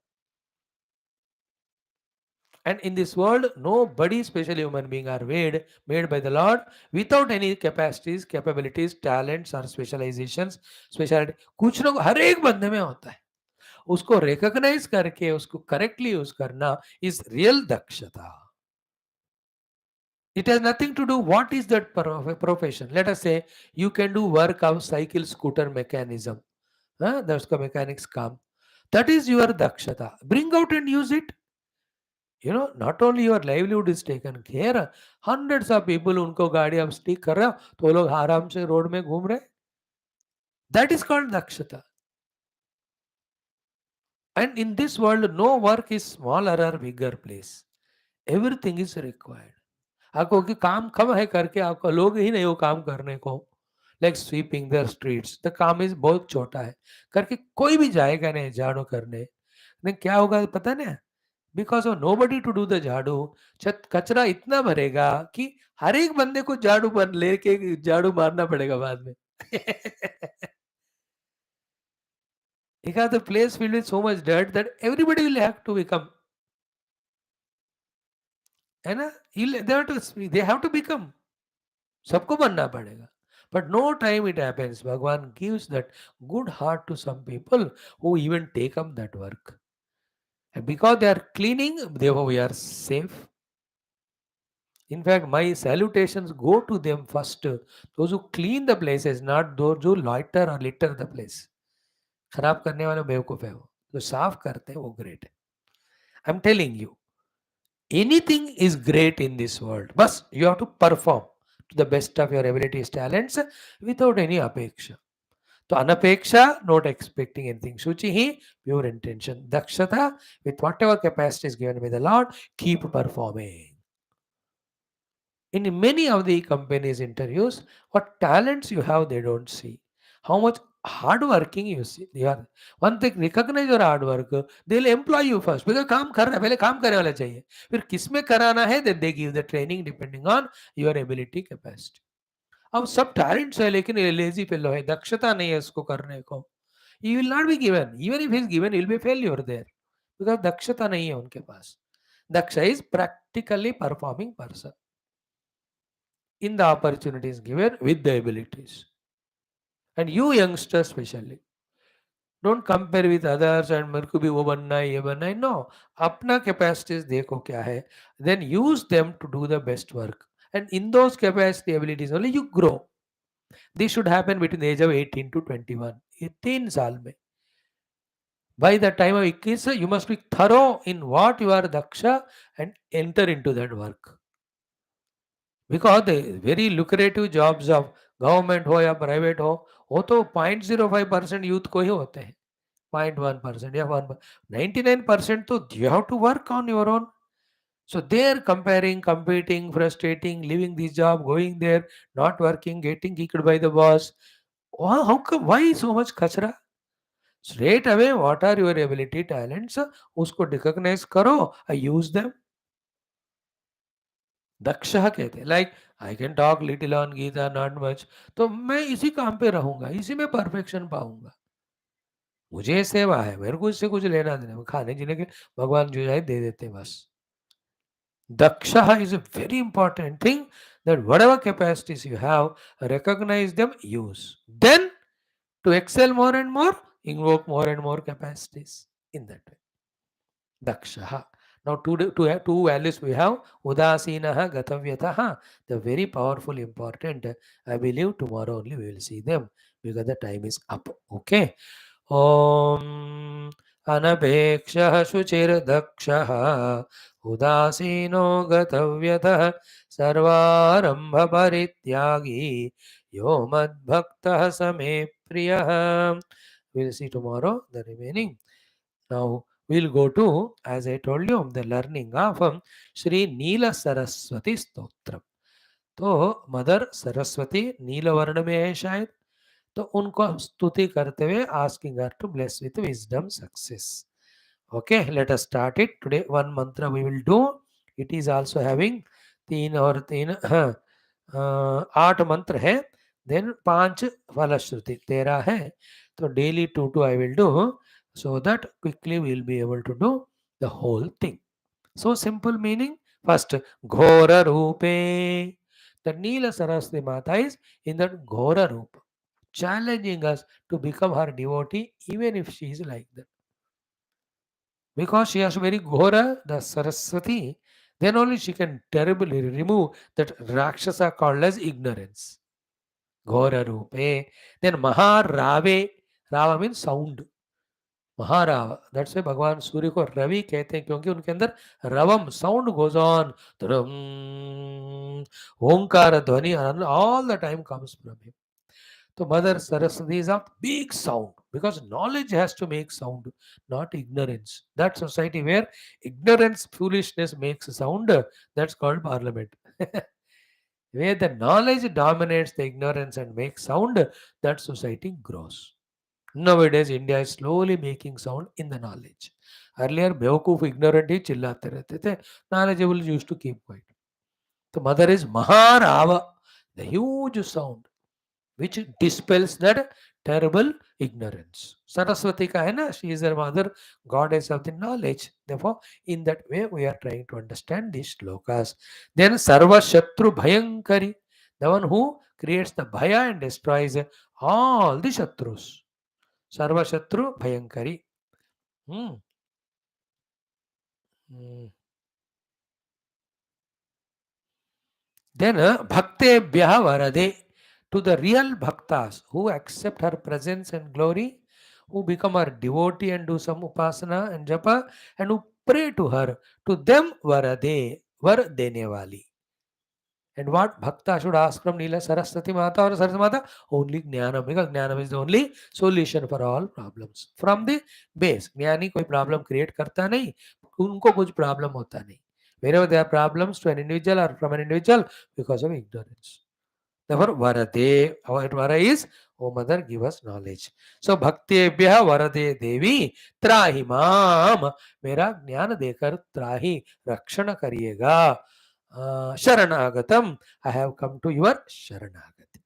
And in this world, nobody, special human being, are made by the Lord without any capacities, capabilities, talents or specializations, speciality. कुछ ना हर एक बंदे में होता है. उसको recognize करके उसको correctly use करना is real दक्षता. It has nothing to do what is that profession. Let us say you can do work of cycle scooter mechanism. That's the mechanics काम. That is your dakshata. Bring out and use it. Not only your livelihood is taken care, hundreds of people उनको गाड़ी अब stick कर रहे हो तो वो लोग आराम से रोड में घूम रहे. That is called dakshata. And in this world, no work is smaller or bigger place. Everything is required. आपको कि काम कम है करके आपका लोग ही नहीं हो काम करने को. Like sweeping the streets, the काम इज बहुत छोटा है करके कोई भी जाएगा नहीं झाड़ू करने. नहीं क्या होगा पता नहीं. Because of nobody to do the झाड़ू, कचरा इतना भरेगा कि हर एक बंदे को झाड़ू लेके झाड़ू मारना पड़ेगा बाद में. Because the place filled with so much dirt that everybody will have to become, है ना. They have to become. सबको बनना पड़ेगा. But no time it happens. Bhagwan gives that good heart to some people who even take up that work. And because they are cleaning, therefore we are safe. In fact, my salutations go to them first. Those who clean the places, not those who loiter or litter the place. खराब करने वाले बेवकूफ है वो. जो साफ करते हैं वो ग्रेट है. I am telling you, anything is great in this world. But you have to perform to the best of your abilities, talents without any apeksha. So anapeksha, not expecting anything. Shuchihi, pure intention. Dakshata, with whatever capacity is given by the Lord, keep performing. In many of the companies interviews, what talents you have, they don't see. How much hard working you see. They are, one thing, recognize your hard work. They'll employ you first because काम कर रहा है, पहले काम करने वाला चाहिए. फिर किसमें कराना है, then they give the training depending on your ability, capacity. अब सब टैलेंट्स है लेकिन ये लेजी फेलो है, दक्षता नहीं है इसको करने को. He will not be given. Even if he is given, he will be failure there because दक्षता नहीं है उनके पास. Daksha is practically performing person in the opportunities given with the abilities. And you youngsters especially, don't compare with others and मेरे को भी वो बनना है ये बनना है. No, अपना capacities देखो क्या है, then use them to do the best work. And in those capacity abilities only you grow. This should happen between the age of 18 to 21. 18 साल में. By the time of 21, you must be thorough in what you are daksha and enter into that work. Because the very lucrative jobs of government हो या private हो, वो तो 0.05% youth को ही होते हैं. 0.1% या 99% तो you have to work on your own. So they're comparing, competing, frustrating, leaving this job, going there, not working, getting kicked by the boss. How come? Why so much kachra? Straight away what are your ability talents, उसको recognise करो, use them. दक्ष कहते हैं like I can talk little on Gita not much, तो मैं इसी काम पे रहूंगा, इसी में परफेक्शन पाऊंगा। मुझे सेवा है, मेरे को इससे कुछ लेना देना, खाने जीने के भगवान जो जाए दे देते हैं बस। Daksha is a very important thing, that whatever capacities you have, recognize them, use. Then to excel more and more, invoke more and more capacities in that way. Daksha. Now two values we have, Udasinaha, Gatavyataha. The very powerful, important. I believe tomorrow only we will see them because the time is up. Okay. ॐ अनपेक्षः शुचिर्दक्षः उदासीनो गतव्यतः सर्वारम्भपरित्यागी यो मद्भक्तः स मे प्रियः. We'll see tomorrow the remaining. Now we'll go to, as I told you, the learning of Shri Neela Saraswati Stotram. तो mother Saraswati नील वर्ण में है शायद, तो उनको स्तुति करते हुए asking her to bless with wisdom success. Okay, let us start it today. One mantra we will do. It is also having तीन और तीन 8 मंत्र है, देन 5 फलश्रुति 13 है. तो daily 2 I will do, so that quickly we will be able to do the whole thing. So simple meaning. First, Ghora Rupe. The Neela Saraswati Mata is in that Ghora Rupa, challenging us to become her devotee, even if she is like that. Because she has very Ghora, the Saraswati, then only she can terribly remove that Rakshasa called as ignorance. Ghora Rupe. Then Maharave. Rava means sound. महाराव, that's why भगवान सूर्य को रवि कहते हैं, क्योंकि उनके अंदर रवम sound goes on, ओंकार ध्वनि all the time comes from him. तो mother Saraswati is a big sound because knowledge has to make sound, not ignorance. That society where ignorance, foolishness makes sound, that's called parliament. Where the knowledge dominates the ignorance and makes sound, that society grows. Nowadays, India is slowly making sound in the knowledge. Earlier, बेवकूफ ignorant ही चिल्लाते रहते थे. Knowledgeable used to keep quiet. The mother is Maharava, the huge sound which dispels that terrible ignorance. Saraswati ka hai na, she is her mother, goddess of the knowledge. Therefore, in that way, we are trying to understand these shlokas. Then Sarva Shatru Bhayankari, the one who creates the bhaya and destroys all the shatrus. सर्वशत्रु भयंकरी. Then bhaktebhyah varade, to the real bhaktas who accept her presence and glory, who become her devotee and do some upasana and japa, and who pray to her, to them varade, var dene wali. And what bhakta should ask from Neela Saraswati Mata or Saraswati Mata? Only Jnanam, because Jnanam is the only solution for all problems. From the base, Jnani कोई problem create करता नहीं, उनको कुछ problem होता नहीं. Wherever there are problems to an individual or from an individual, because of ignorance. Therefore, Varade, our Vara is, O Mother, give us knowledge. So, Bhaktebhyah Varade Devi, Trahi Mam, मेरा ज्ञान देकर त्राही रक्षण करिएगा. Sharanagatam, I have come to your Sharanagati.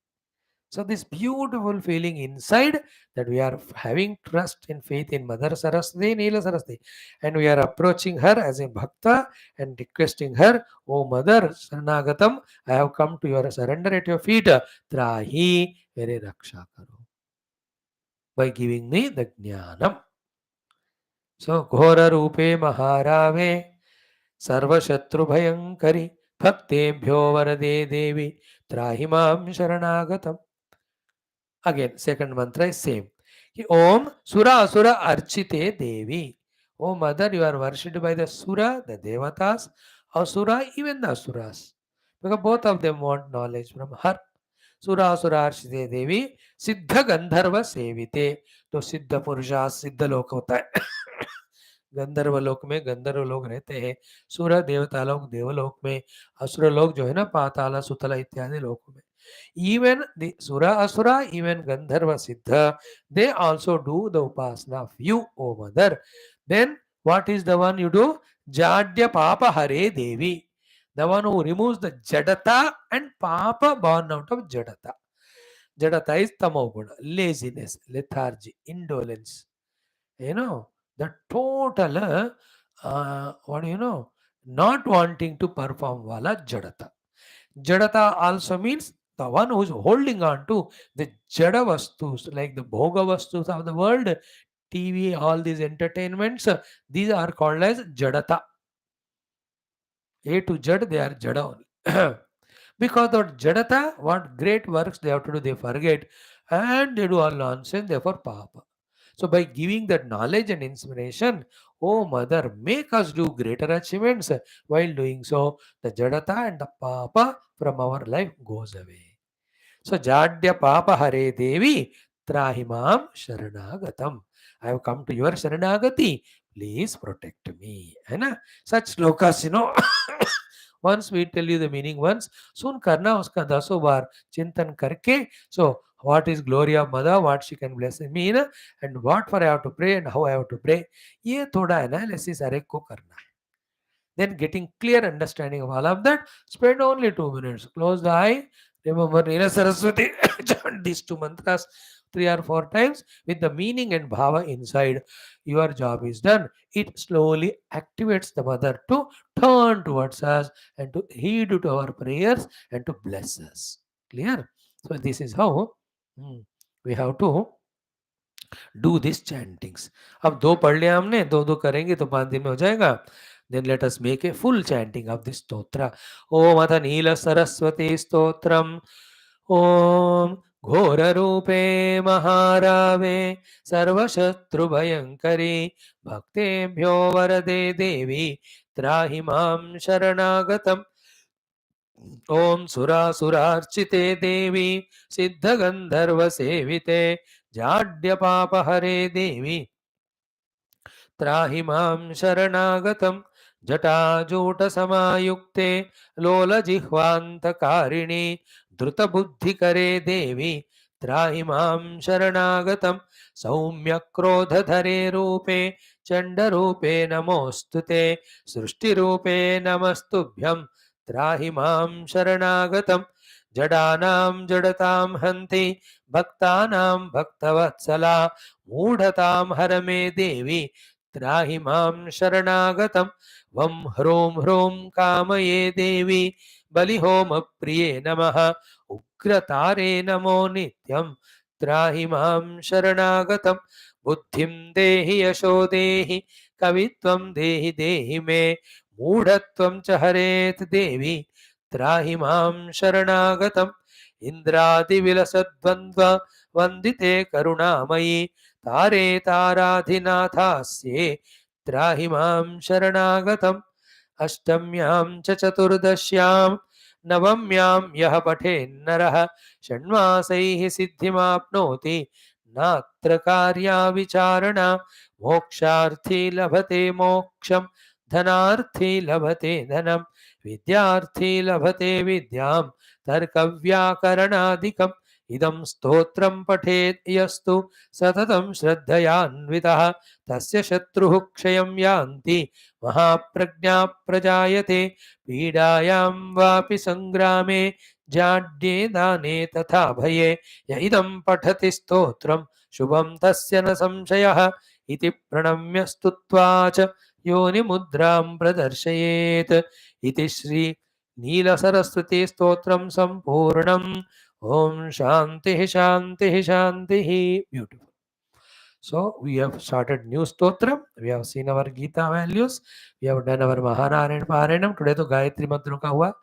So this beautiful feeling inside, that we are having trust and faith in Mother Saraswati, Neela Saraswati, and we are approaching her as a Bhakta and requesting her, O Mother Sharanagatam, I have come to your surrender at your feet, Trahi, mere Raksha karo, by giving me the Jnanam. So Ghora Rupe Maharave, सर्वशत्रु भयंकरी, भक्तेभ्यो वरदे देवी, त्राहि मां शरणागतम. Again, second mantra is same. Om Sura Asura Archite Devi. Oh Mother, you are worshipped by the Sura, the Devatas, Asura, even the Asuras. Because both of them want knowledge from her. Sura Asura Archite Devi, Siddha Gandharva Sevite. तो सिद्ध पुरुषा सिद्ध लोक होता है. गंधर्व लोक में गंधर्व लोग रहते हैं, सुर देवता लोग देवलोक में, असुर लोग जो है ना पाताल सुतला इत्यादि लोकों में. Even the Sura Asura, even Gandharva Siddha, they also do the Upasana of you, O mother. Then what is the one you do? Jadya Papa Hare Devi. The one who removes the Jadata and Papa born out of Jadata. Jadata is Tamoguna, laziness, lethargy, indolence. The total, what do you know? Not wanting to perform wala Jadata. Jadata also means the one who is holding on to the Jada Vastus, like the Bhoga Vastus of the world, TV, all these entertainments, these are called as Jadata. A to Jad, they are Jada only. Because of Jadata, what great works they have to do, they forget and they do all nonsense, therefore Papa. So, by giving that knowledge and inspiration, oh Mother, make us do greater achievements. While doing so, the Jadata and the Papa from our life goes away. So, Jadya Papa Hare Devi, Trahimam Sharanagatam. I have come to your Sharanagati. Please protect me. है ना? Such slokas, once we tell you the meaning once, soon karna uska daso bar chintan karke. So, what is glory of mother, what she can bless me, and what for I have to pray and how I have to pray. ये थोड़ा analysis हर एक को करना है. Then getting clear understanding of all of that, spend only 2 minutes. Close the eye. Remember Neela Saraswati, chant these two mantras 3 or 4 times with the meaning and bhava inside. Your job is done. It slowly activates the mother to turn towards us and to heed to our prayers and to bless us. Clear? So this is how we have to do these chantings. अब 2 पढ़ लिया हमने, 2-2 करेंगे तो 5 दिन में हो जाएगा. Then let us make a full chanting of this stotra. Om Atha Neela Saraswati Stotram. Om Ghora Rupe Maharave Sarvashatru Bhayankari Bhaktebhyo Varade Devi Trahimam Sharanagatam. Om Sura Surarchite Devi Siddha Gandharva Sevite Jadya Papa Hare Devi त्राहि मां शरणागतं जटाजूटसमायुक्ते लोलजिह्वान्तकारिणि धृतबुद्धिकरे देवी त्राहि मां शरणागतं सौम्यक्रोधधरे रूपे चण्डरूपे नमोऽस्तु ते सृष्टिरूपे नमस्तुभ्यं त्राहि मां शरणागतं जडानां जडतां हन्ति भक्तानां भक्तवत्सला मूढतां हर मे देवी त्राहि मां शरणागतं वं ह्रों ह्रों कामये देवी बलिहोमप्रिये नमः उग्रतारे नमो नित्यं त्राहि मां शरणागतं बुद्धिं देहि यशो देहि कवित्वं देहि देहि मे मूढत्वं च हरेत् देवी त्राहि मां शरणागतम् इन्द्रादिविलसद्वन्द्व वन्दिते करुणामयि तारे ताराधिनाथास्ये त्राहि मां शरणागतम् अष्टम्यां च चतुर्दश्यां नवम्यां यः पठेन्नरः षण्मासैः सिद्धिमाप्नोति नात्र कार्या विचारणा मोक्षार्थी लभते मोक्षं धनार्थी लभते धनं विद्यार्थी लभते विद्यां तर्कव्याकरणादिकम् इदं स्तोत्रं पठेत् यस्तु सततं श्रद्धयान्वितः तस्य शत्रुः क्षयं यान्ति महाप्रज्ञा प्रजायते पीडायां वापि संग्रामे जाड्ये दाने तथा भये य इदं पठति स्तोत्रं शुभं तस्य न संशयः इति प्रणम्य स्तुत्वा च योनिमुद्रां प्रदर्शयेत् इति श्री नीलसरस्वती स्तोत्रं सम्पूर्णम्. Om Shanti Shanti Shanti. Beautiful. So we have started new stotram. We have seen our Geetha values. We have done our Mahanarayana Paranam. Today to Gayatri Mantra ka hua.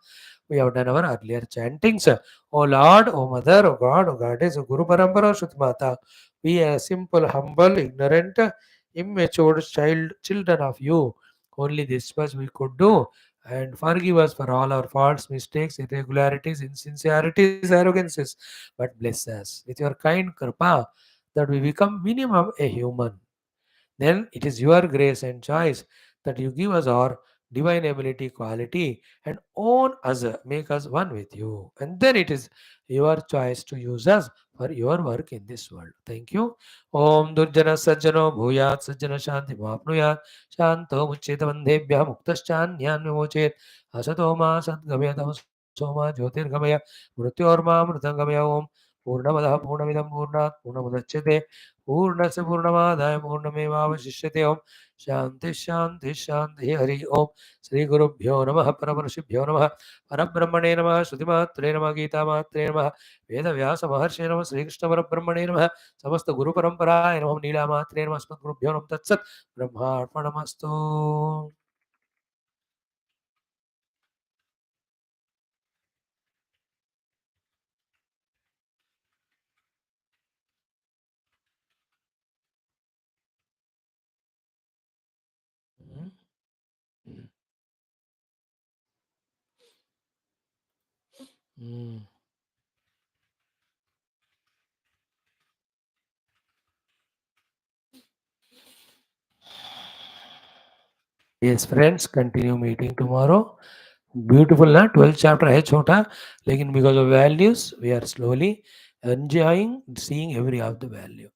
We have done our earlier chantings. O Lord, O Mother, O God, O Goddess, O Guru Parampara, Shruti Mata. We are simple, humble, ignorant, immature children of you. Only this much we could do. And forgive us for all our faults, mistakes, irregularities, insincerities, arrogances. But bless us with your kind kripa that we become minimum a human. Then it is your grace and choice that you give us our divine ability, quality, and own us, make us one with you. And then it is your choice to use us for your work in this world. Thank you. Om Durjana Sajjano Bhuyat Sajjana Shanti Mapnuyat Shanto Mucheta Bandhebhya Muktaschanyan Vimochet Asato Ma Sadgamya Tamso Ma Jyotirgamaya Mrityorma Mritangamaya Om Purnamada Purnamidam Purnat Purnamudachyate Purnasya Purnamadaya Purnamevavashishyate Om Shanti Shanti Shanti Hari Om Sri Guru Bhyo Namaha Paramarshibhyo Namaha Parabrahmane Namaha Shrutimatre Namaha Geeta Matre Namaha Veda Vyasa Maharshe Namaha Sri Krishna Parabrahmane Namaha समस्त गुरु परंपराय नमः नीला मात्रे नमः अस्मत् गुरुभ्यो नमः तत्सत् ब्रह्मार्पणमस्तु yes friends, continue meeting tomorrow. Beautiful ना 12th chapter है छोटा, लेकिन because of values we are slowly enjoying seeing every of the value.